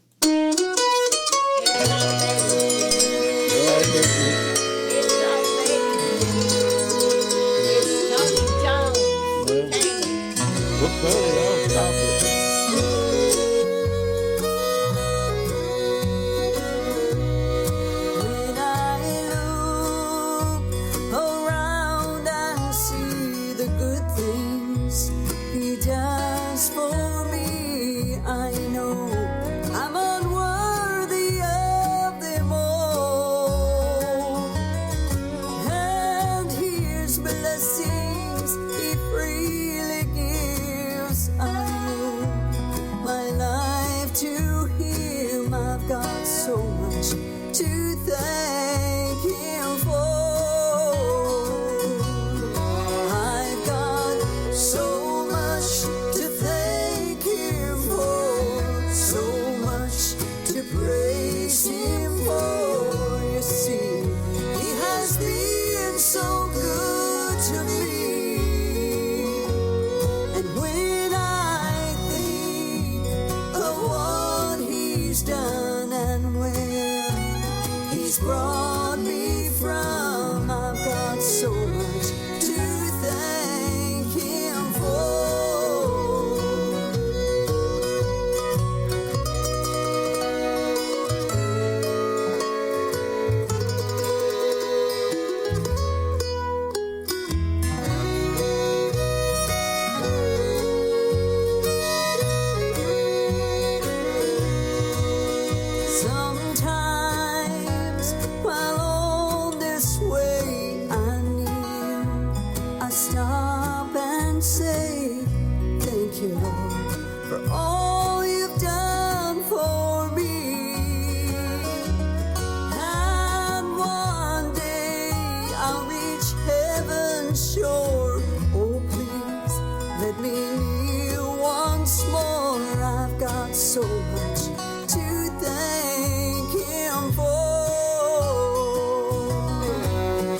so much to thank Him for.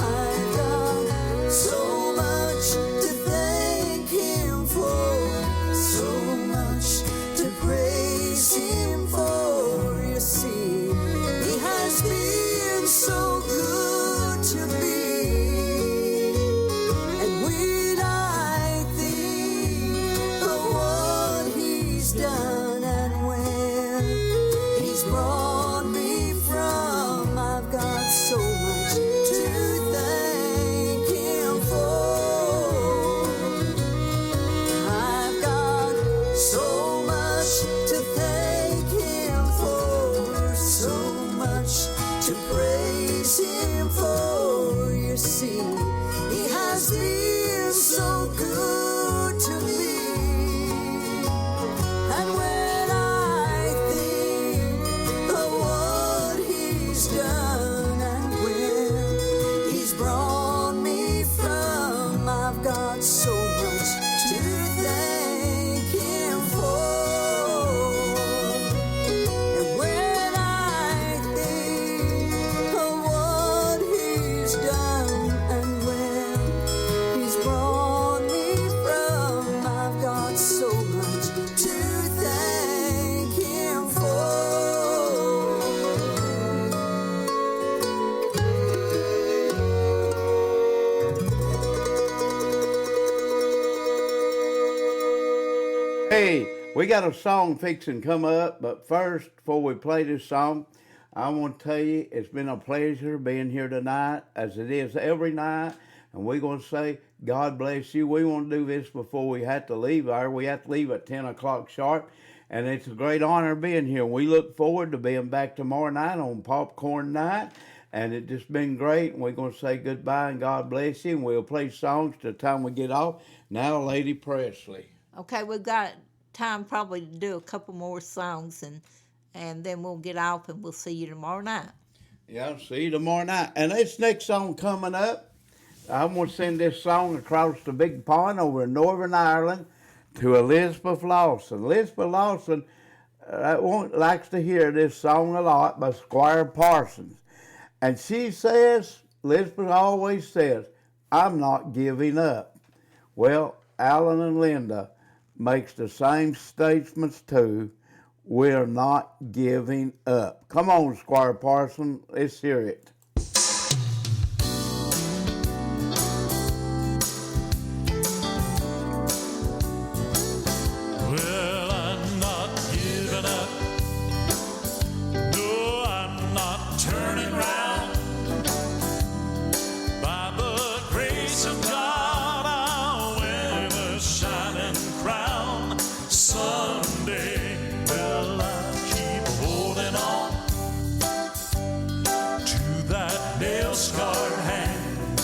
I've got so much to thank Him for, so much to praise Him for. You see, He has been so good to me. And when I think of what He's done and where He's brought me from, I've got so much to thank Him for. I've got so much to thank Him for, so much to praise Him for. You see, He has been so good to me. And when I think of what He's done and where He's brought me from, I've got so much to thank Him for. And when I think of what He's done and where He's brought me from, I've got so much to thank Him for. Hey, we got a song fixing come up, but first, before we play this song, I want to tell you it's been a pleasure being here tonight, as it is every night, and we're going to say, God bless you. We want to do this before we have to leave. We have to leave at 10 o'clock sharp, and it's a great honor being here. We look forward to being back tomorrow night on Popcorn Night, and it's just been great, and we're going to say goodbye, and God bless you, and we'll play songs till the time we get off. Now, Lady Presley. Okay, we've got time probably to do a couple more songs, and then we'll get off and we'll see you tomorrow night. Yeah, see you tomorrow night. And this next song coming up, I'm going to send this song across the big pond over in Northern Ireland to Elizabeth Lawson. Elizabeth Lawson likes to hear this song a lot by Squire Parsons. And she says, Elizabeth always says, I'm not giving up. Well, Alan and Linda makes the same statements too. We're not giving up. Come on, Squire Parson, let's hear it. Well, I'm not giving up. No, I'm not turning round. By the grace of God, I'll wear the shining crown someday. Well, I'll keep holding on to that nail-scarred hand.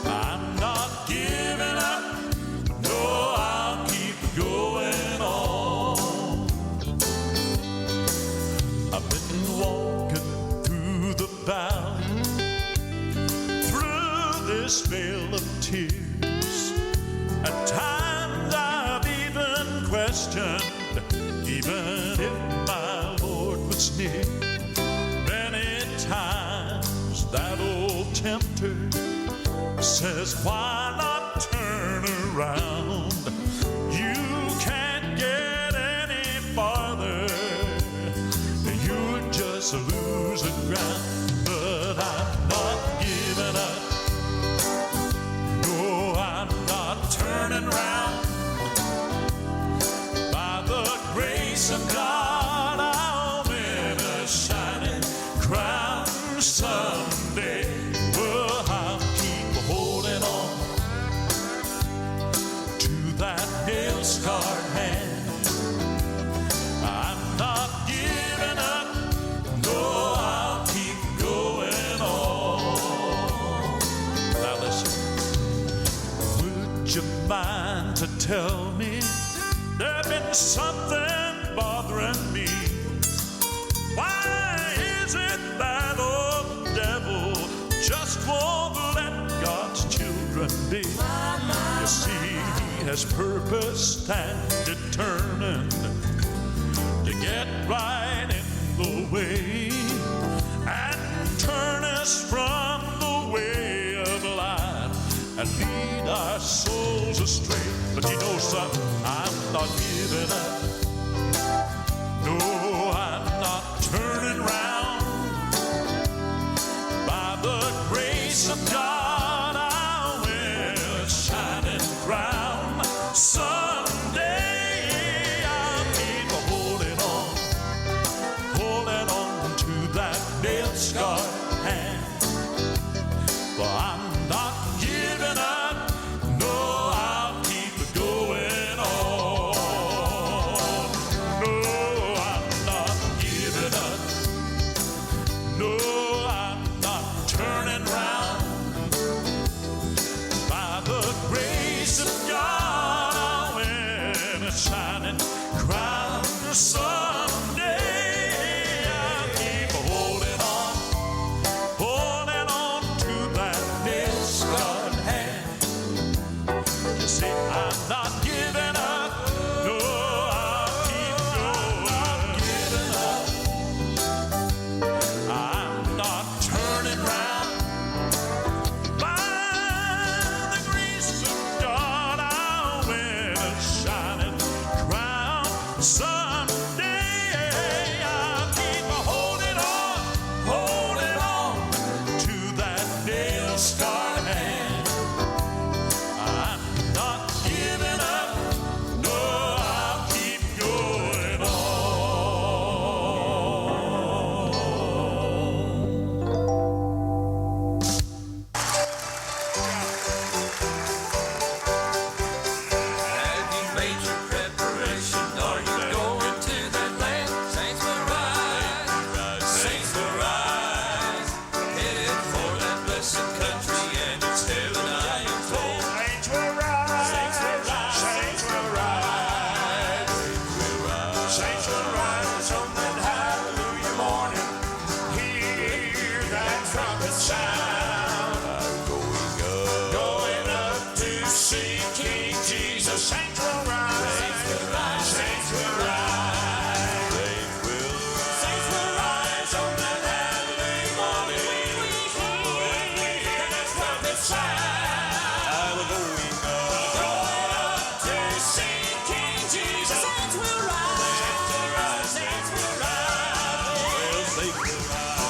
I'm not giving up. No, I'll keep going on. I've been walking through the valley, through this vale of tears. At times I've even questioned, even if my Lord was near. Many times that old tempter says, why not turn around? You can't get any farther. You're just losing ground. But I'm not giving up. No, I'm not turning around. By the grace of God, I'll win a shining crown someday. Well, I'll keep holding on to that nail-scarred hand. I'm not giving up. No, I'll keep going on. Now listen, would you mind to tell me there's been something bothering me? Why is it that old devil just won't let God's children be? You see, he has purposed and determined get right in the way and turn us from the way of life and lead our souls astray. But you know something, I'm not giving up. No, I'm not turning round. By the grace of God, I'll wear a shining crown. Someday I'll keep holding on to that nail-scarred hand. But I'm not giving up. No, I'll keep going on. No, I'm not giving up. No, I'm not turning round. By the grace of God, I'll win a shining crown. Someday I'll keep holding on to that nail-scarred hand. You see, I'm not giving up. No, I'll keep going. I'm not turning round. By the grace of God, I'll win a shining crown. Someday I'll keep holding on to that nail-scarred hand. I'm not giving up. No, I'll keep going Have you made your preparation? Are you going to that land? Saints will rise, saints will rise, headed for that blessed country, and it's heaven I am told. Saints will rise. Saints will rise, Saints will rise. Saints will rise on that hallelujah morning. Hear that trumpet sound. Going up to see King Jesus. Saints will rise. Saints will rise. Saints will rise. Saints will rise on that hallelujah morning. Hear that trumpet sound. Going up to see King Jesus. Saints will rise. Saints will rise.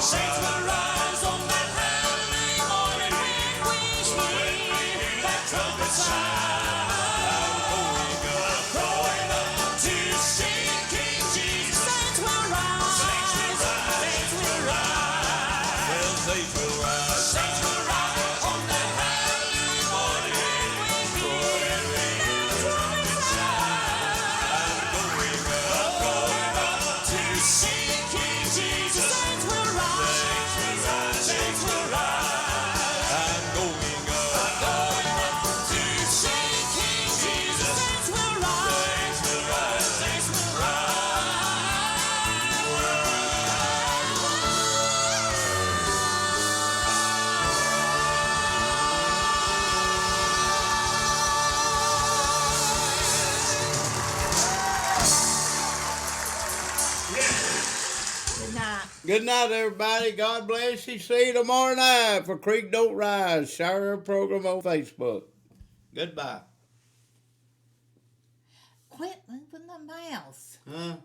Saints will rise on that hallelujah morning. We hear that trumpet sound. Going up to see King Jesus. Saints will rise. Saints will rise. Saints will rise. Saints will rise on that hallelujah morning. We hear that trumpet sound. Going up to see King Jesus. Saints will rise. Saints will rise. I'm going up to see King Jesus. Saints will rise. Saints will rise. Saints will rise. Good night. Good night, everybody. God bless you. See you tomorrow night for Creek Don't Rise. Share our program on Facebook. Goodbye. Quit moving the mouse. Huh?